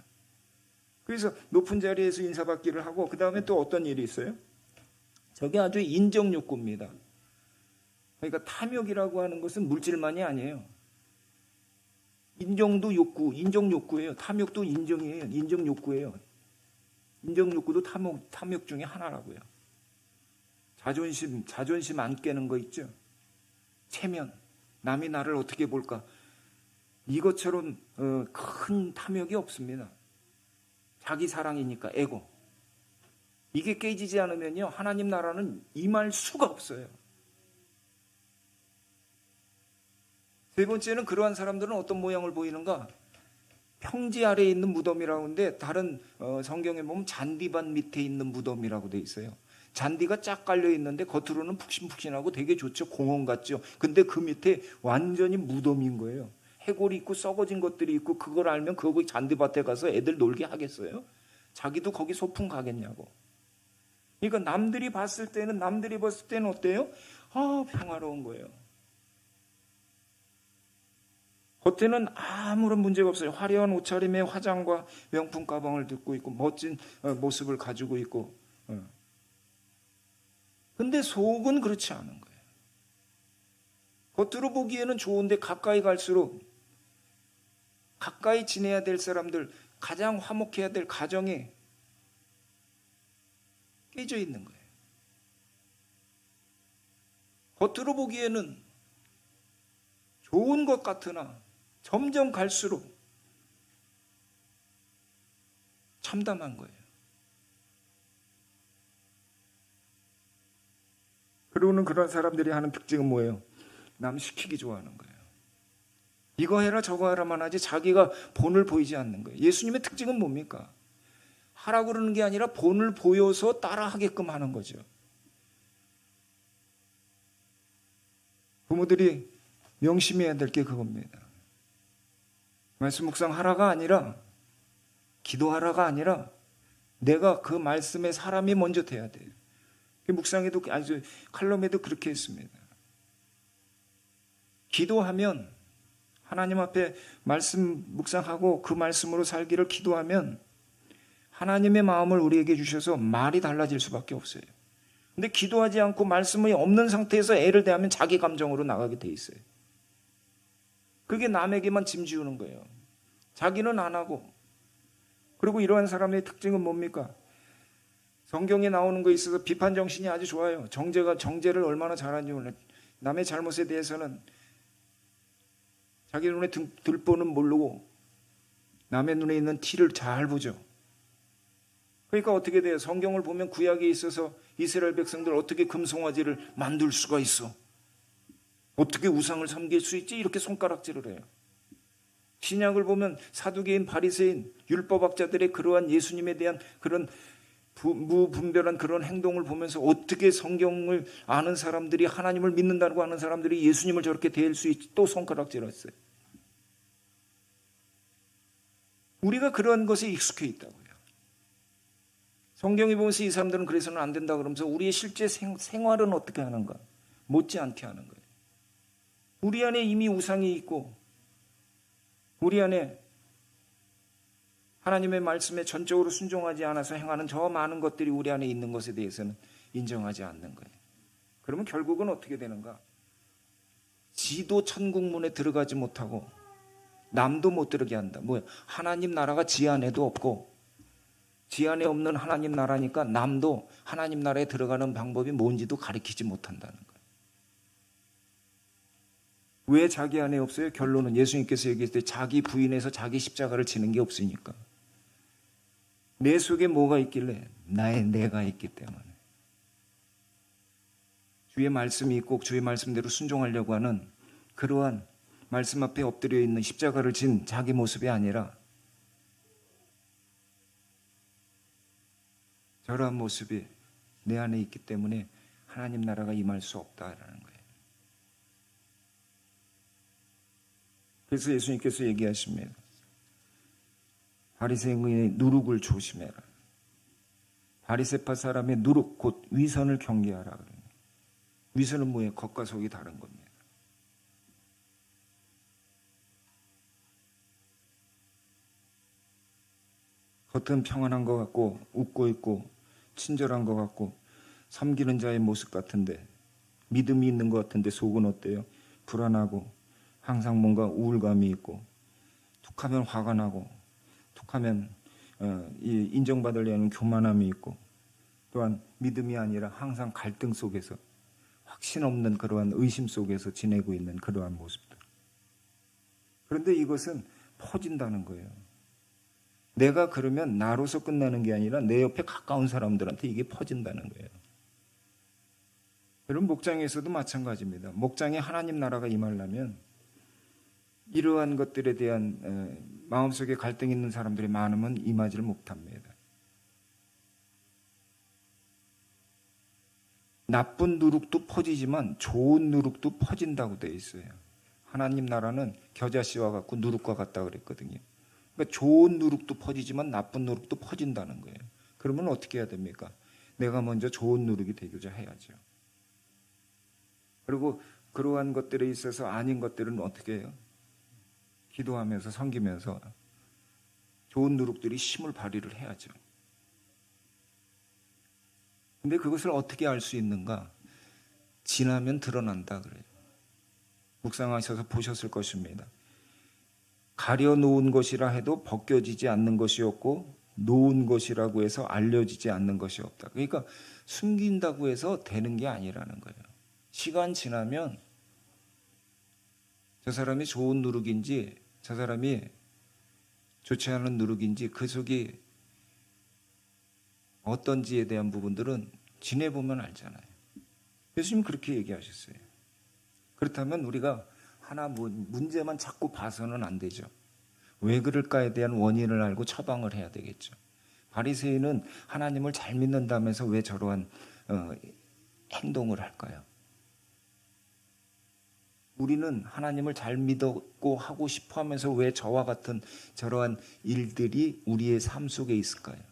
그래서 높은 자리에서 인사받기를 하고 그 다음에 또 어떤 일이 있어요? 저게 아주 인정 욕구입니다. 그러니까 탐욕이라고 하는 것은 물질만이 아니에요. 인정도 욕구, 인정 욕구예요. 탐욕도 인정이에요. 인정 욕구예요. 인정 욕구도 탐욕 중에 하나라고요. 자존심 안 깨는 거 있죠. 체면, 남이 나를 어떻게 볼까. 이것처럼 큰 탐욕이 없습니다. 자기 사랑이니까 에고. 이게 깨지지 않으면요, 하나님 나라는 임할 수가 없어요. 세 번째는 그러한 사람들은 어떤 모양을 보이는가? 평지 아래에 있는 무덤이라고 하는데 다른 성경에 보면 잔디밭 밑에 있는 무덤이라고 돼 있어요. 잔디가 쫙 깔려 있는데 겉으로는 푹신푹신하고 되게 좋죠. 공원 같죠. 근데 그 밑에 완전히 무덤인 거예요. 해골이 있고 썩어진 것들이 있고 그걸 알면 거기 잔디밭에 가서 애들 놀게 하겠어요? 자기도 거기 소풍 가겠냐고. 그러니까 남들이 봤을 때는 어때요? 평화로운 거예요. 겉에는 아무런 문제가 없어요. 화려한 옷차림에 화장과 명품 가방을 듣고 있고 멋진 모습을 가지고 있고. 근데 속은 그렇지 않은 거예요. 겉으로 보기에는 좋은데 가까이 갈수록 가까이 지내야 될 사람들, 가장 화목해야 될 가정에 깨져 있는 거예요. 겉으로 보기에는 좋은 것 같으나 점점 갈수록 참담한 거예요. 그러고는 그런 사람들이 하는 특징은 뭐예요? 남 시키기 좋아하는 거예요. 이거 해라 저거 하라만 하지 자기가 본을 보이지 않는 거예요. 예수님의 특징은 뭡니까? 하라고 그러는 게 아니라 본을 보여서 따라하게끔 하는 거죠. 부모들이 명심해야 될 게 그겁니다. 말씀 묵상하라가 아니라, 기도하라가 아니라 내가 그 말씀에 사람이 먼저 돼야 돼요. 묵상에도, 칼럼에도 그렇게 했습니다. 기도하면, 하나님 앞에 말씀 묵상하고 그 말씀으로 살기를 기도하면 하나님의 마음을 우리에게 주셔서 말이 달라질 수밖에 없어요. 근데 기도하지 않고 말씀이 없는 상태에서 애를 대하면 자기 감정으로 나가게 돼 있어요. 그게 남에게만 짐 지우는 거예요. 자기는 안 하고. 그리고 이러한 사람의 특징은 뭡니까? 성경에 나오는 거에 있어서 비판 정신이 아주 좋아요. 정죄를 얼마나 잘하는지 몰라요. 남의 잘못에 대해서는 자기 눈에 들보는 모르고 남의 눈에 있는 티를 잘 보죠. 그러니까 어떻게 돼요? 성경을 보면 구약에 있어서 이스라엘 백성들 어떻게 금송아지를 만들 수가 있어? 어떻게 우상을 섬길 수 있지? 이렇게 손가락질을 해요. 신약을 보면 사두개인, 바리새인, 율법학자들의 그러한 예수님에 대한 그런 무분별한 그런 행동을 보면서 어떻게 성경을 아는 사람들이, 하나님을 믿는다고 하는 사람들이 예수님을 저렇게 대할 수 있지? 또 손가락질을 했어요. 우리가 그런 것에 익숙해 있다고요. 성경에 보면서 이 사람들은 그래서는 안 된다 그러면서 우리의 실제 생활은 어떻게 하는가? 못지않게 하는 거예요. 우리 안에 이미 우상이 있고 우리 안에 하나님의 말씀에 전적으로 순종하지 않아서 행하는 저 많은 것들이 우리 안에 있는 것에 대해서는 인정하지 않는 거예요. 그러면 결국은 어떻게 되는가? 지도 천국문에 들어가지 못하고 남도 못 들어게 한다. 뭐야? 하나님 나라가 지 안에도 없고 지 안에 없는 하나님 나라니까 남도 하나님 나라에 들어가는 방법이 뭔지도 가르치지 못한다는 거예요. 왜 자기 안에 없어요? 결론은 예수님께서 얘기했을 때 자기 부인에서 자기 십자가를 지는 게 없으니까. 내 속에 뭐가 있길래? 나의 내가 있기 때문에. 주의 말씀이 있고 주의 말씀대로 순종하려고 하는 그러한 말씀 앞에 엎드려 있는 십자가를 진 자기 모습이 아니라 저러한 모습이 내 안에 있기 때문에 하나님 나라가 임할 수 없다라는 거예요. 그래서 예수님께서 얘기하십니다. 바리새인의 누룩을 조심해라. 바리새파 사람의 누룩 곧 위선을 경계하라. 위선은 뭐예요? 겉과 속이 다른 겁니다. 겉은 평안한 것 같고 웃고 있고 친절한 것 같고 섬기는 자의 모습 같은데 믿음이 있는 것 같은데 속은 어때요? 불안하고 항상 뭔가 우울감이 있고 툭하면 화가 나고 툭하면 인정받으려는 교만함이 있고 또한 믿음이 아니라 항상 갈등 속에서 확신 없는 그러한 의심 속에서 지내고 있는 그러한 모습들. 그런데 이것은 퍼진다는 거예요. 내가 그러면 나로서 끝나는 게 아니라 내 옆에 가까운 사람들한테 이게 퍼진다는 거예요. 여러분, 목장에서도 마찬가지입니다. 목장에 하나님 나라가 임하려면 이러한 것들에 대한 마음속에 갈등이 있는 사람들이 많으면 임하지를 못합니다. 나쁜 누룩도 퍼지지만 좋은 누룩도 퍼진다고 되어 있어요. 하나님 나라는 겨자씨와 같고 누룩과 같다 그랬거든요. 그러니까 좋은 누룩도 퍼지지만 나쁜 누룩도 퍼진다는 거예요. 그러면 어떻게 해야 됩니까? 내가 먼저 좋은 누룩이 되고자 해야죠. 그리고 그러한 것들에 있어서 아닌 것들은 어떻게 해요? 기도하면서 섬기면서 좋은 누룩들이 힘을 발휘를 해야죠. 근데 그것을 어떻게 알 수 있는가? 지나면 드러난다 그래요. 묵상하셔서 보셨을 것입니다. 가려놓은 것이라 해도 벗겨지지 않는 것이 없고 놓은 것이라고 해서 알려지지 않는 것이 없다. 그러니까 숨긴다고 해서 되는 게 아니라는 거예요. 시간 지나면 저 사람이 좋은 누룩인지 저 사람이 좋지 않은 누룩인지 그 속이 어떤지에 대한 부분들은 지내보면 알잖아요. 예수님 그렇게 얘기하셨어요. 그렇다면 우리가 하나 문제만 자꾸 봐서는 안 되죠. 왜 그럴까에 대한 원인을 알고 처방을 해야 되겠죠. 바리새인은 하나님을 잘 믿는다면서 왜 저러한 행동을 할까요? 우리는 하나님을 잘 믿었고 하고 싶어 하면서 왜 저와 같은 저러한 일들이 우리의 삶 속에 있을까요?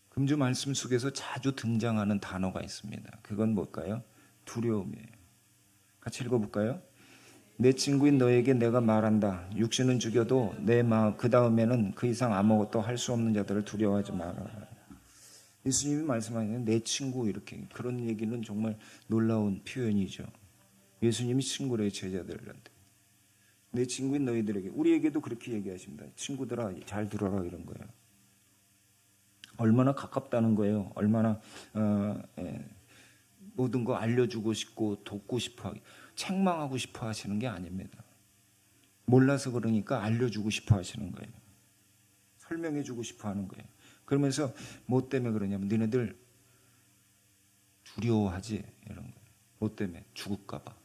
금주 말씀 속에서 자주 등장하는 단어가 있습니다. 그건 뭘까요? 두려움이에요. 같이 읽어볼까요? 내 친구인 너에게 내가 말한다. 육신은 죽여도 내 마음 그 다음에는 그 이상 아무것도 할 수 없는 자들을 두려워하지 마라. 예수님이 말씀하시는 내 친구 이렇게 그런 얘기는 정말 놀라운 표현이죠. 예수님이 친구래요, 제자들한테. 내 친구인 너희들에게, 우리에게도 그렇게 얘기하십니다. 친구들아 잘 들어라 이런 거예요. 얼마나 가깝다는 거예요. 얼마나 모든 거 알려주고 싶고 돕고 싶어 책망하고 싶어 하시는 게 아닙니다. 몰라서 그러니까 알려주고 싶어 하시는 거예요. 설명해주고 싶어 하는 거예요. 그러면서 뭐 때문에 그러냐면 너네들 두려워하지 이런 거예요. 뭐 때문에? 죽을까 봐.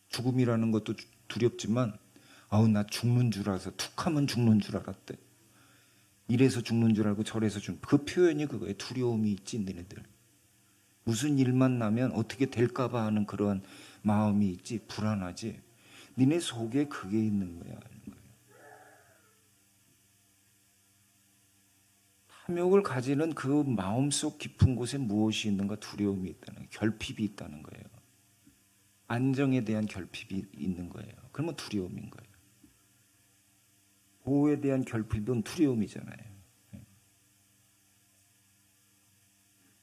죽음이라는 것도 두렵지만 아우 나 죽는 줄 알아서 툭하면 죽는 줄 알았대. 이래서 죽는 줄 알고 저래서 죽는 그 표현이 그거예요. 두려움이 있지 너네들. 무슨 일만 나면 어떻게 될까 봐 하는 그러한 마음이 있지. 불안하지. 니네 속에 그게 있는 거야. 탐욕을 가지는 그 마음속 깊은 곳에 무엇이 있는가? 두려움이 있다는 거예요. 결핍이 있다는 거예요. 안정에 대한 결핍이 있는 거예요. 그러면 두려움인 거예요. 보호에 대한 결핍은 두려움이잖아요.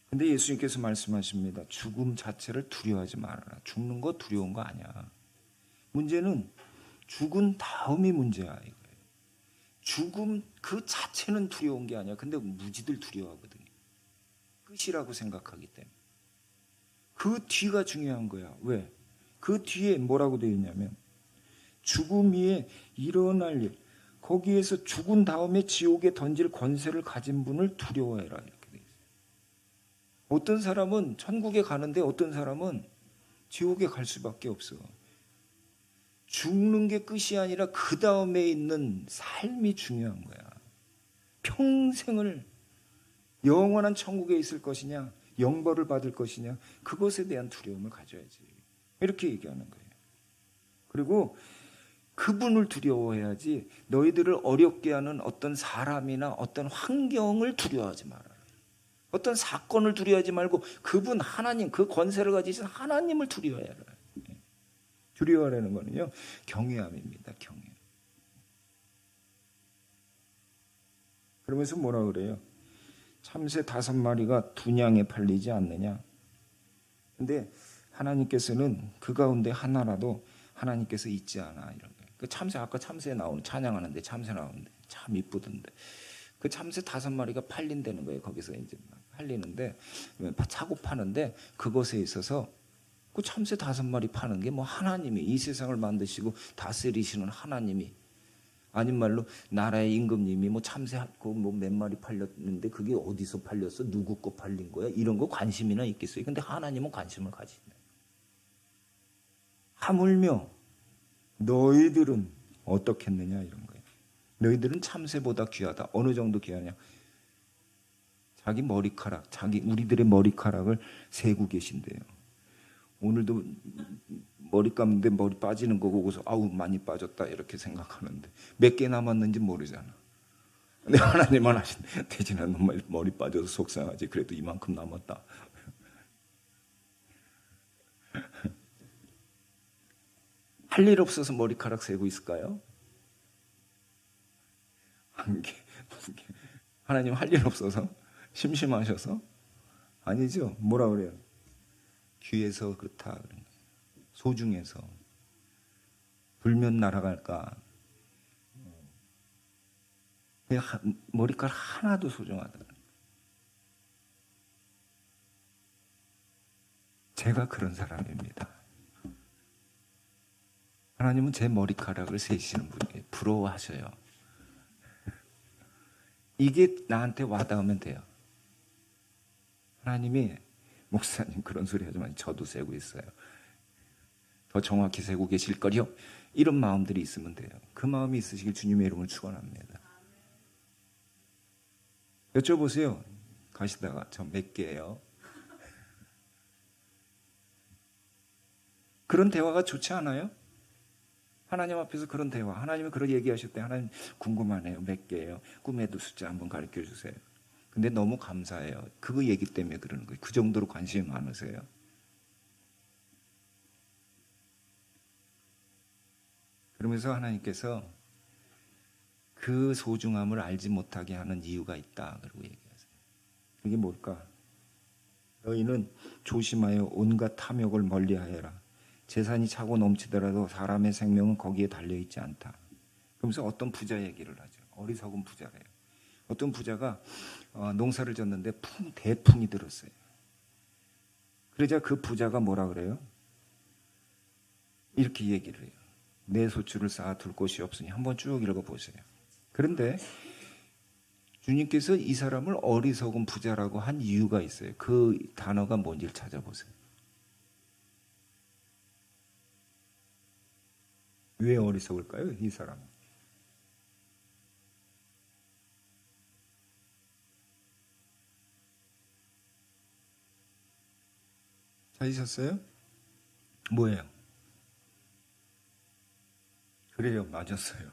근데 예수님께서 말씀하십니다. 죽음 자체를 두려워하지 말아라. 죽는 거 두려운 거 아니야. 문제는 죽은 다음이 문제야 이거예요. 죽음 그 자체는 두려운 게 아니야. 근데 무지들 두려워하거든요. 끝이라고 생각하기 때문에. 그 뒤가 중요한 거야. 왜? 그 뒤에 뭐라고 되어 있냐면 죽음 위에 일어날 일, 거기에서 죽은 다음에 지옥에 던질 권세를 가진 분을 두려워해라 이렇게 되어 있어요. 어떤 사람은 천국에 가는데 어떤 사람은 지옥에 갈 수밖에 없어. 죽는 게 끝이 아니라 그 다음에 있는 삶이 중요한 거야. 평생을 영원한 천국에 있을 것이냐, 영벌을 받을 것이냐, 그것에 대한 두려움을 가져야지. 이렇게 얘기하는 거예요. 그리고 그분을 두려워해야지 너희들을 어렵게 하는 어떤 사람이나 어떤 환경을 두려워하지 마라. 어떤 사건을 두려워하지 말고 그분 하나님, 그 권세를 가지신 하나님을 두려워해라. 두려워하라는 거는요, 경외함입니다. 경외. 그러면서 뭐라 그래요? 참새 5마리가 분양에 팔리지 않느냐. 근데 하나님께서는 그 가운데 하나라도 하나님께서 잊지 않아. 이런 거예요. 그 참새, 아까 참새 나오는, 찬양하는데 참새 나오는데 참 이쁘던데. 그 참새 5마리가 팔린다는 거예요. 거기서 이제 팔리는데, 사고 파는데, 그것에 있어서 그 참새 5마리 파는 게 뭐 하나님이 이 세상을 만드시고 다스리시는 하나님이, 아닌 말로 나라의 임금님이 뭐 참새 뭐 몇 마리 팔렸는데 그게 어디서 팔렸어? 누구 거 팔린 거야? 이런 거 관심이나 있겠어요. 근데 하나님은 관심을 가지시네. 하물며 너희들은 어떻겠느냐 이런 거예요. 너희들은 참새보다 귀하다. 어느 정도 귀하냐? 자기 머리카락, 우리들의 머리카락을 세고 계신대요. 오늘도 머리 감는데 머리 빠지는 거 보고서 아우 많이 빠졌다 이렇게 생각하는데 몇 개 남았는지 모르잖아. 근데 하나님만 하신 대진아 너 머리 빠져서 속상하지. 그래도 이만큼 남았다. 할 일 없어서 머리카락 세고 있을까요? 하나님 할 일 없어서? 심심하셔서? 아니죠. 뭐라 그래요? 귀해서 그렇다. 소중해서. 불면 날아갈까? 머리카락 하나도 소중하다. 제가 그런 사람입니다. 하나님은 제 머리카락을 세시는 분이에요. 부러워하셔요. 이게 나한테 와닿으면 돼요. 하나님이 목사님 그런 소리 하지만 저도 세고 있어요. 더 정확히 세고 계실 거요. 이런 마음들이 있으면 돼요. 그 마음이 있으시길 주님의 이름을 축원합니다. 여쭤보세요. 가시다가 저 몇 개예요? 그런 대화가 좋지 않아요? 하나님 앞에서 그런 대화, 하나님이 그런 얘기하실 때 하나님 궁금하네요. 몇 개예요? 꿈에도 숫자 한번 가르쳐 주세요. 근데 너무 감사해요. 그거 얘기 때문에 그러는 거예요. 그 정도로 관심이 많으세요. 그러면서 하나님께서 그 소중함을 알지 못하게 하는 이유가 있다. 그러고 얘기하세요. 그게 뭘까? 너희는 조심하여 온갖 탐욕을 멀리하여라. 재산이 차고 넘치더라도 사람의 생명은 거기에 달려있지 않다. 그러면서 어떤 부자 얘기를 하죠. 어리석은 부자래요. 어떤 부자가 농사를 졌는데 대풍이 들었어요. 그러자 그 부자가 뭐라 그래요? 이렇게 얘기를 해요. 내 소출을 쌓아둘 곳이 없으니 한번 쭉 읽어보세요. 그런데 주님께서 이 사람을 어리석은 부자라고 한 이유가 있어요. 그 단어가 뭔지를 찾아보세요. 왜 어리석을까요? 이 사람은. 찾으셨어요? 뭐예요? 그래요, 맞았어요.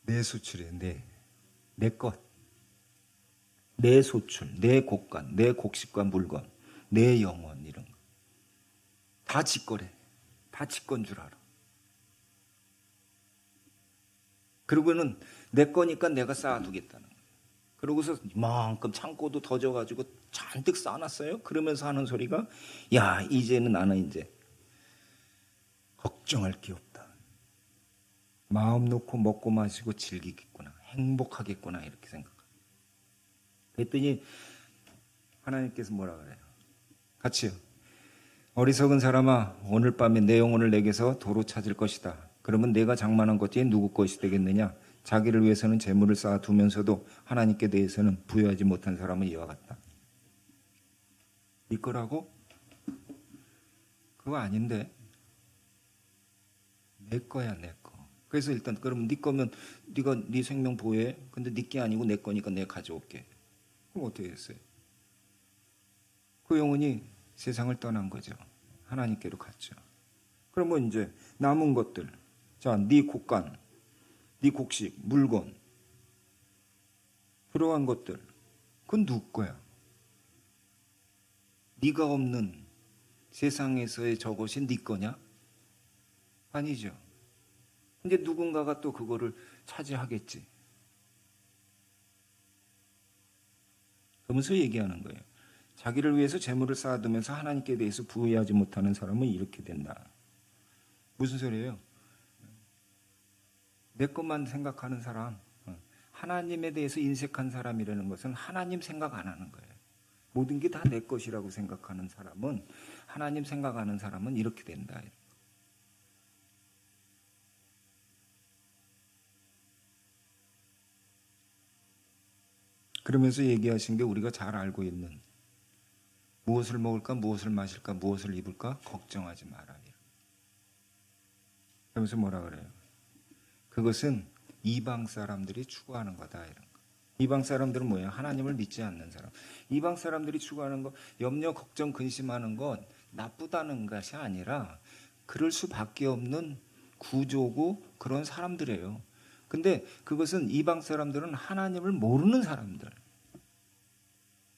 내 수출이에요. 내 것. 내 소출, 내 곡간, 내 곡식과 물건, 내 영혼 이런 거. 다 지거래. 다 지건 줄 알아. 그러고는 내 거니까 내가 쌓아두겠다는 거예요. 그러고서 이만큼 창고도 더 져가지고 잔뜩 쌓아놨어요. 그러면서 하는 소리가 야 이제는 나는 이제 걱정할 게 없다. 마음 놓고 먹고 마시고 즐기겠구나. 행복하겠구나 이렇게 생각합니다. 그랬더니 하나님께서 뭐라 그래요? 같이요. 어리석은 사람아 오늘 밤에 내 영혼을 내게서 도로 찾을 것이다. 그러면 내가 장만한 것이 누구 것이 되겠느냐? 자기를 위해서는 재물을 쌓아두면서도 하나님께 대해서는 부여하지 못한 사람은 이와 같다. 네 거라고? 그거 아닌데 내 거야 내 거. 그래서 일단 그러면 네 거면 네가 네 생명 보호해. 근데 네 게 아니고 내 거니까 내가 가져올게. 그럼 어떻게 했어요? 그 영혼이 세상을 떠난 거죠. 하나님께로 갔죠. 그러면 이제 남은 것들, 자, 네 곡간, 네 곡식, 물건, 들어간 것들, 그건 누구 거야? 네가 없는 세상에서의 저것이 네 거냐? 아니죠. 근데 누군가가 또 그거를 차지하겠지. 그러면서 얘기하는 거예요. 자기를 위해서 재물을 쌓아두면서 하나님께 대해서 부의하지 못하는 사람은 이렇게 된다. 무슨 소리예요? 내 것만 생각하는 사람, 하나님에 대해서 인색한 사람이라는 것은 하나님 생각 안 하는 거예요. 모든 게 다 내 것이라고 생각하는 사람은, 하나님 생각하는 사람은 이렇게 된다. 그러면서 얘기하신 게 우리가 잘 알고 있는, 무엇을 먹을까, 무엇을 마실까, 무엇을 입을까 걱정하지 마라. 그러면서 뭐라 그래요? 그것은 이방 사람들이 추구하는 거다. 이런 거. 이방 사람들은 뭐예요? 하나님을 믿지 않는 사람. 이방 사람들이 추구하는 거, 염려, 걱정, 근심하는 건 나쁘다는 것이 아니라 그럴 수밖에 없는 구조고 그런 사람들이에요. 근데 그것은 이방 사람들은 하나님을 모르는 사람들,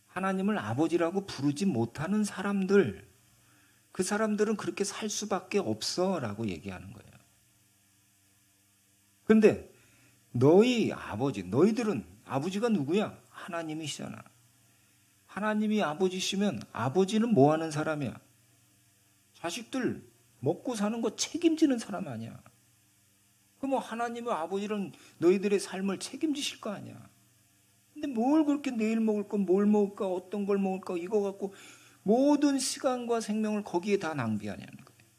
하나님을 아버지라고 부르지 못하는 사람들, 그 사람들은 그렇게 살 수밖에 없어라고 얘기하는 거예요. 근데 너희 아버지, 너희들은 아버지가 누구야? 하나님이시잖아. 하나님이 아버지시면 아버지는 뭐 하는 사람이야? 자식들 먹고 사는 거 책임지는 사람 아니야. 그럼 하나님의 아버지는 너희들의 삶을 책임지실 거 아니야. 근데 뭘 그렇게 내일 먹을 거, 뭘 먹을까, 어떤 걸 먹을까, 이거 갖고 모든 시간과 생명을 거기에 다 낭비하냐는 거예요.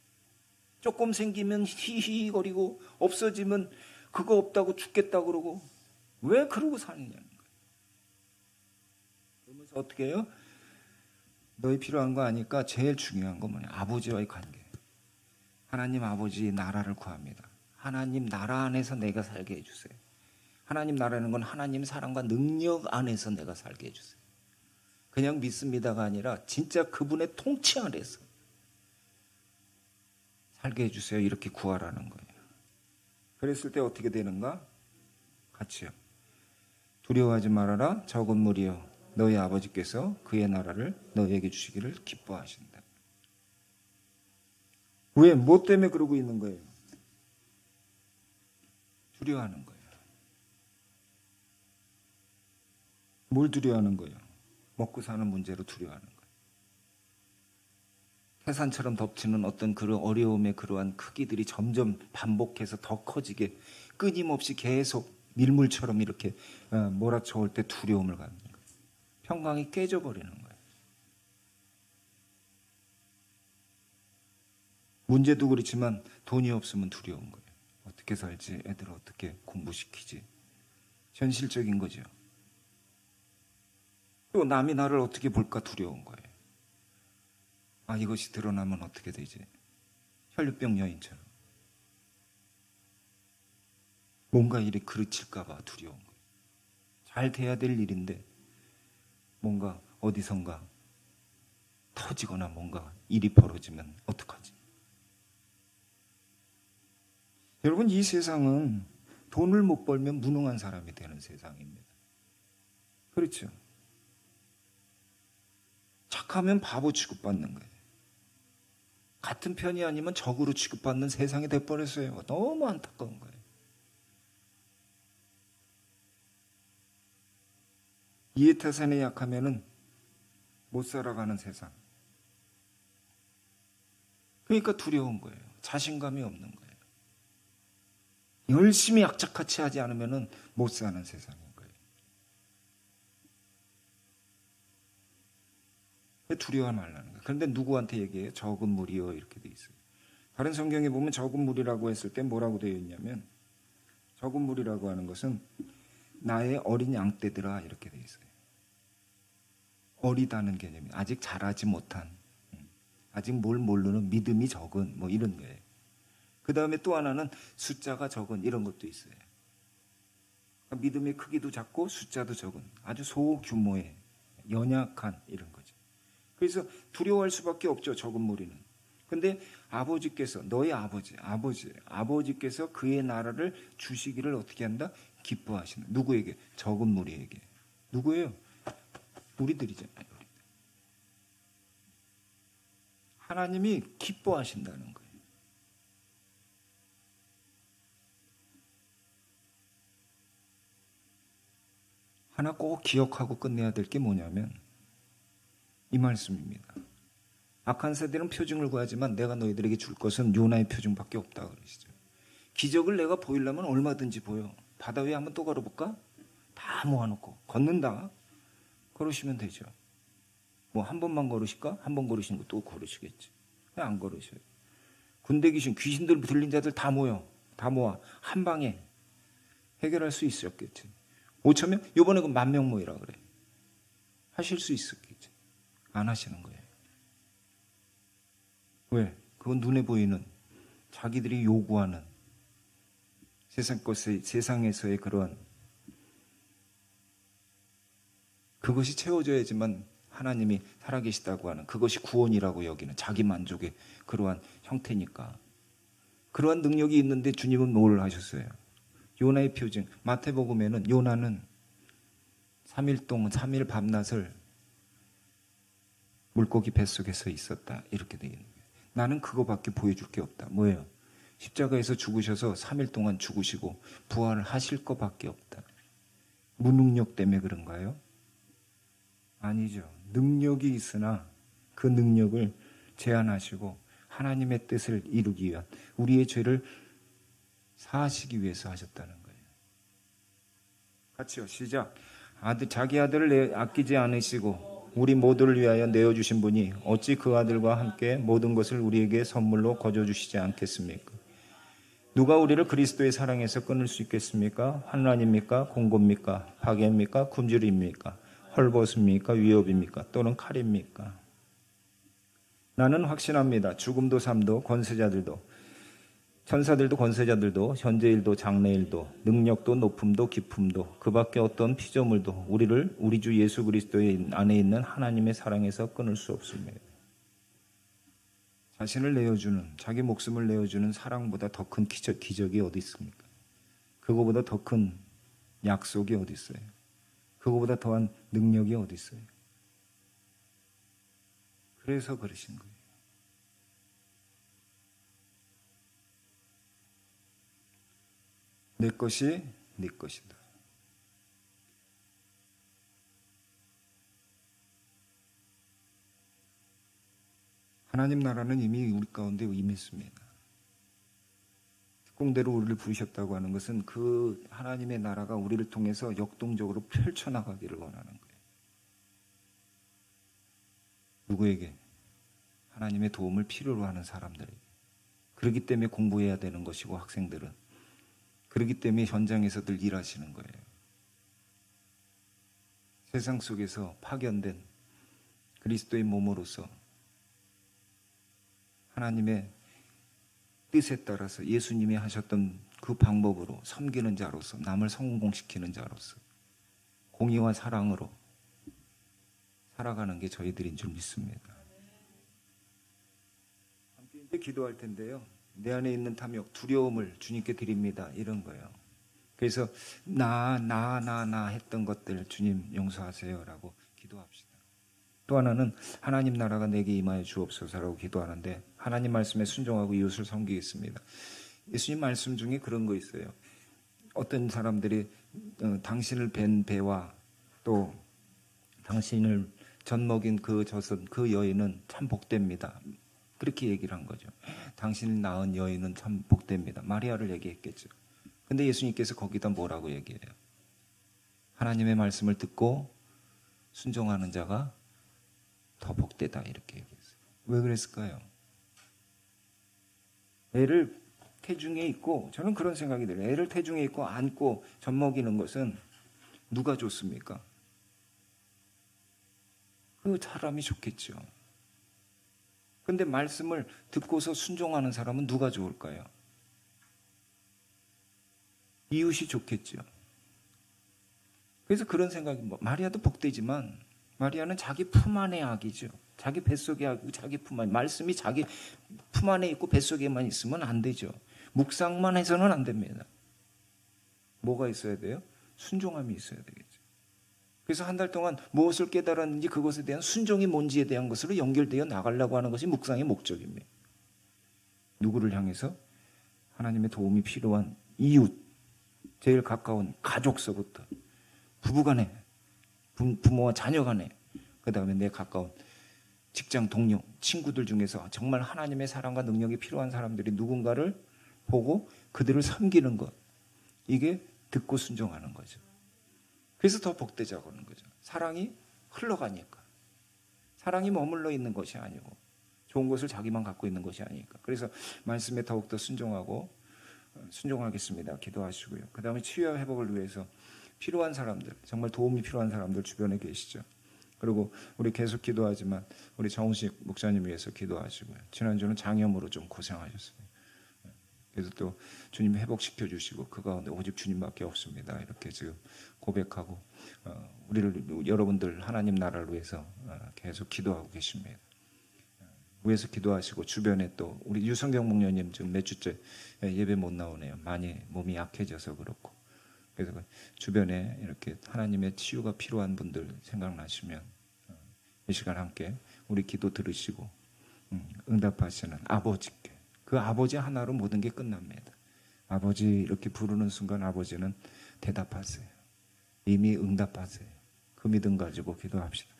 조금 생기면 히히거리고 없어지면 그거 없다고 죽겠다 그러고 왜 그러고 사느냐는 거예요. 그러면서 어떻게 해요? 너희 필요한 거 아니까 제일 중요한 건 뭐냐? 아버지와의 관계. 하나님 아버지 나라를 구합니다. 하나님 나라 안에서 내가 살게 해주세요. 하나님 나라는 건 하나님 사랑과 능력 안에서 내가 살게 해주세요. 그냥 믿습니다가 아니라 진짜 그분의 통치 안에서 살게 해주세요. 이렇게 구하라는 거예요. 그랬을 때 어떻게 되는가? 같이요. 두려워하지 말아라. 적은 무리여. 너희 아버지께서 그의 나라를 너희에게 주시기를 기뻐하신다. 왜? 뭐 때문에 그러고 있는 거예요? 두려워하는 거예요. 뭘 두려워하는 거예요? 먹고 사는 문제로 두려워하는 거예요. 태산처럼 덮치는 어떤 그런 어려움의 그러한 크기들이 점점 반복해서 더 커지게 끊임없이 계속 밀물처럼 이렇게 몰아쳐올 때 두려움을 갖는 거예요. 평강이 깨져버리는 거예요. 문제도 그렇지만 돈이 없으면 두려운 거예요. 어떻게 살지? 애들을 어떻게 공부시키지? 현실적인 거죠. 또 남이 나를 어떻게 볼까 두려운 거예요. 아, 이것이 드러나면 어떻게 되지? 혈류병 여인처럼. 뭔가 일이 그르칠까 봐 두려운 거예요. 잘 돼야 될 일인데 뭔가 어디선가 터지거나 뭔가 일이 벌어지면 어떡하지? 여러분, 이 세상은 돈을 못 벌면 무능한 사람이 되는 세상입니다. 그렇죠? 착하면 바보 취급받는 거예요. 같은 편이 아니면 적으로 취급받는 세상이 돼버렸어요. 너무 안타까운 거예요. 이해타산에 약하면은 못 살아가는 세상. 그러니까 두려운 거예요. 자신감이 없는 거예요. 열심히 악착같이 하지 않으면은 못 사는 세상인 거예요. 두려워 말라는 거예요. 그런데 누구한테 얘기해요? 적은 무리여 이렇게 돼 있어요. 다른 성경에 보면 적은 무리라고 했을 때 뭐라고 되어 있냐면 적은 무리라고 하는 것은 나의 어린 양떼들아 이렇게 돼 있어요. 어리다는 개념이 아직 자라지 못한, 아직 뭘 모르는 믿음이 적은 뭐 이런 거예요. 그 다음에 또 하나는 숫자가 적은 이런 것도 있어요. 그러니까 믿음의 크기도 작고 숫자도 적은 아주 소규모의 연약한 이런 거죠. 그래서 두려워할 수밖에 없죠. 적은 무리는. 근데 아버지께서 너희 아버지께서 그의 나라를 주시기를 어떻게 한다? 기뻐하신다. 누구에게? 적은 무리에게. 누구예요? 우리들이잖아요. 하나님이 기뻐하신다는 거예요. 하나 꼭 기억하고 끝내야 될 게 뭐냐면 이 말씀입니다. 악한 세대는 표징을 구하지만 내가 너희들에게 줄 것은 요나의 표징밖에 없다 그러시죠. 기적을 내가 보이려면 얼마든지 보여. 바다 위에 한번 또 걸어볼까? 다 모아놓고 걷는다. 걸으시면 되죠. 뭐 한 번만 걸으실까? 한 번 걸으시는 거 또 걸으시겠지. 그냥 안 걸으셔요. 군대 귀신들 들린 자들 다 모여. 다 모아. 한 방에 해결할 수 있었겠지. 5천 명? 이번에 그 10,000명 모이라 그래. 하실 수 있었겠지. 안 하시는 거예요. 왜? 그건 눈에 보이는 자기들이 요구하는 세상에서의 그런 그것이 채워져야지만 하나님이 살아계시다고 하는 그것이 구원이라고 여기는 자기 만족의 그러한 형태니까. 그러한 능력이 있는데 주님은 뭘 하셨어요? 요나의 표징. 마태복음에는 요나는 3일 동안 3일 밤낮을 물고기 뱃속에서 있었다. 이렇게 되어 있는 거예요. 나는 그거밖에 보여줄 게 없다. 뭐예요? 십자가에서 죽으셔서 3일 동안 죽으시고 부활을 하실 것밖에 없다. 무능력 때문에 그런가요? 아니죠. 능력이 있으나 그 능력을 제한하시고 하나님의 뜻을 이루기 위한 우리의 죄를 사하시기 위해서 하셨다는 거예요. 같이요. 시작. 자기 아들을 아끼지 않으시고 우리 모두를 위하여 내어주신 분이 어찌 그 아들과 함께 모든 것을 우리에게 선물로 거저주시지 않겠습니까? 누가 우리를 그리스도의 사랑에서 끊을 수 있겠습니까? 환난입니까? 공고입니까? 파괴입니까? 굶주림입니까? 헐벗음입니까? 위협입니까? 또는 칼입니까? 나는 확신합니다. 죽음도 삶도 권세자들도 천사들도 권세자들도 현재일도 장래일도 능력도 높음도 깊음도 그 밖에 어떤 피조물도 우리를 우리 주 예수 그리스도의 안에 있는 하나님의 사랑에서 끊을 수 없습니다. 자신을 내어주는 자기 목숨을 내어주는 사랑보다 더 큰 기적이 어디 있습니까? 그거보다 더 큰 약속이 어디 있어요? 그거보다 더한 능력이 어디 있어요? 그래서 그러신 거예요. 내 것이 네 것이다. 하나님 나라는 이미 우리 가운데 임했습니다. 특공대로 우리를 부르셨다고 하는 것은 그 하나님의 나라가 우리를 통해서 역동적으로 펼쳐나가기를 원하는 거예요. 누구에게? 하나님의 도움을 필요로 하는 사람들에게. 그렇기 때문에 공부해야 되는 것이고 학생들은. 그렇기 때문에 현장에서들 일하시는 거예요. 세상 속에서 파견된 그리스도의 몸으로서 하나님의 뜻에 따라서 예수님이 하셨던 그 방법으로 섬기는 자로서 남을 성공시키는 자로서 공의와 사랑으로 살아가는 게 저희들인 줄 믿습니다. 함께 이제 기도할 텐데요. 내 안에 있는 탐욕, 두려움을 주님께 드립니다. 이런 거예요. 그래서 나 했던 것들 주님 용서하세요라고 기도합시다. 또 하나는 하나님 나라가 내게 임하여 주옵소서라고 기도하는데 하나님 말씀에 순종하고 이웃을 섬기겠습니다. 예수님 말씀 중에 그런 거 있어요. 어떤 사람들이 당신을 뵌 배와 또 당신을 젖먹인 그 젖은 그 여인은 참 복됩니다. 그렇게 얘기를 한 거죠. 당신을 낳은 여인은 참 복됩니다. 마리아를 얘기했겠죠. 근데 예수님께서 거기다 뭐라고 얘기해요? 하나님의 말씀을 듣고 순종하는 자가 더 복되다 이렇게 얘기했어요. 왜 그랬을까요? 애를 태중에 있고 저는 그런 생각이 들어요. 애를 태중에 있고 안고 젖먹이는 것은 누가 좋습니까? 그 사람이 좋겠죠. 근데 말씀을 듣고서 순종하는 사람은 누가 좋을까요? 이웃이 좋겠죠. 그래서 그런 생각이 마리아도 복되지만 마리아는 자기 품 안의 악이죠. 자기 뱃속에 하고 자기 품 안에 말씀이 자기 품 안에 있고 뱃속에만 있으면 안 되죠. 묵상만 해서는 안 됩니다. 뭐가 있어야 돼요? 순종함이 있어야 되겠죠. 그래서 한 달 동안 무엇을 깨달았는지 그것에 대한 순종이 뭔지에 대한 것으로 연결되어 나가려고 하는 것이 묵상의 목적입니다. 누구를 향해서? 하나님의 도움이 필요한 이웃, 제일 가까운 가족서부터 부부간에 부모와 자녀 간에, 그다음에 내 가까운 직장 동료, 친구들 중에서 정말 하나님의 사랑과 능력이 필요한 사람들이 누군가를 보고 그들을 섬기는 것, 이게 듣고 순종하는 거죠. 그래서 더 복되자고 하는 거죠. 사랑이 흘러가니까. 사랑이 머물러 있는 것이 아니고 좋은 것을 자기만 갖고 있는 것이 아니니까. 그래서 말씀에 더욱더 순종하겠습니다. 기도하시고요. 그 다음에 치유와 회복을 위해서 필요한 사람들, 정말 도움이 필요한 사람들 주변에 계시죠. 그리고 우리 계속 기도하지만 우리 정우식 목사님 위해서 기도하시고요. 지난주는 장염으로 좀 고생하셨어요. 그래서 또 주님 회복시켜 주시고 그 가운데 오직 주님밖에 없습니다. 이렇게 지금 고백하고 우리를, 여러분들 하나님 나라를 위해서 계속 기도하고 계십니다. 위에서 기도하시고 주변에 또 우리 유성경 목녀님 지금 몇 주째 예배 못 나오네요. 많이 몸이 약해져서 그렇고. 그래서 주변에 이렇게 하나님의 치유가 필요한 분들 생각나시면 이 시간 함께 우리 기도 들으시고 응답하시는 아버지께, 그 아버지 하나로 모든 게 끝납니다. 아버지 이렇게 부르는 순간 아버지는 대답하세요. 이미 응답하세요. 그 믿음 가지고 기도합시다.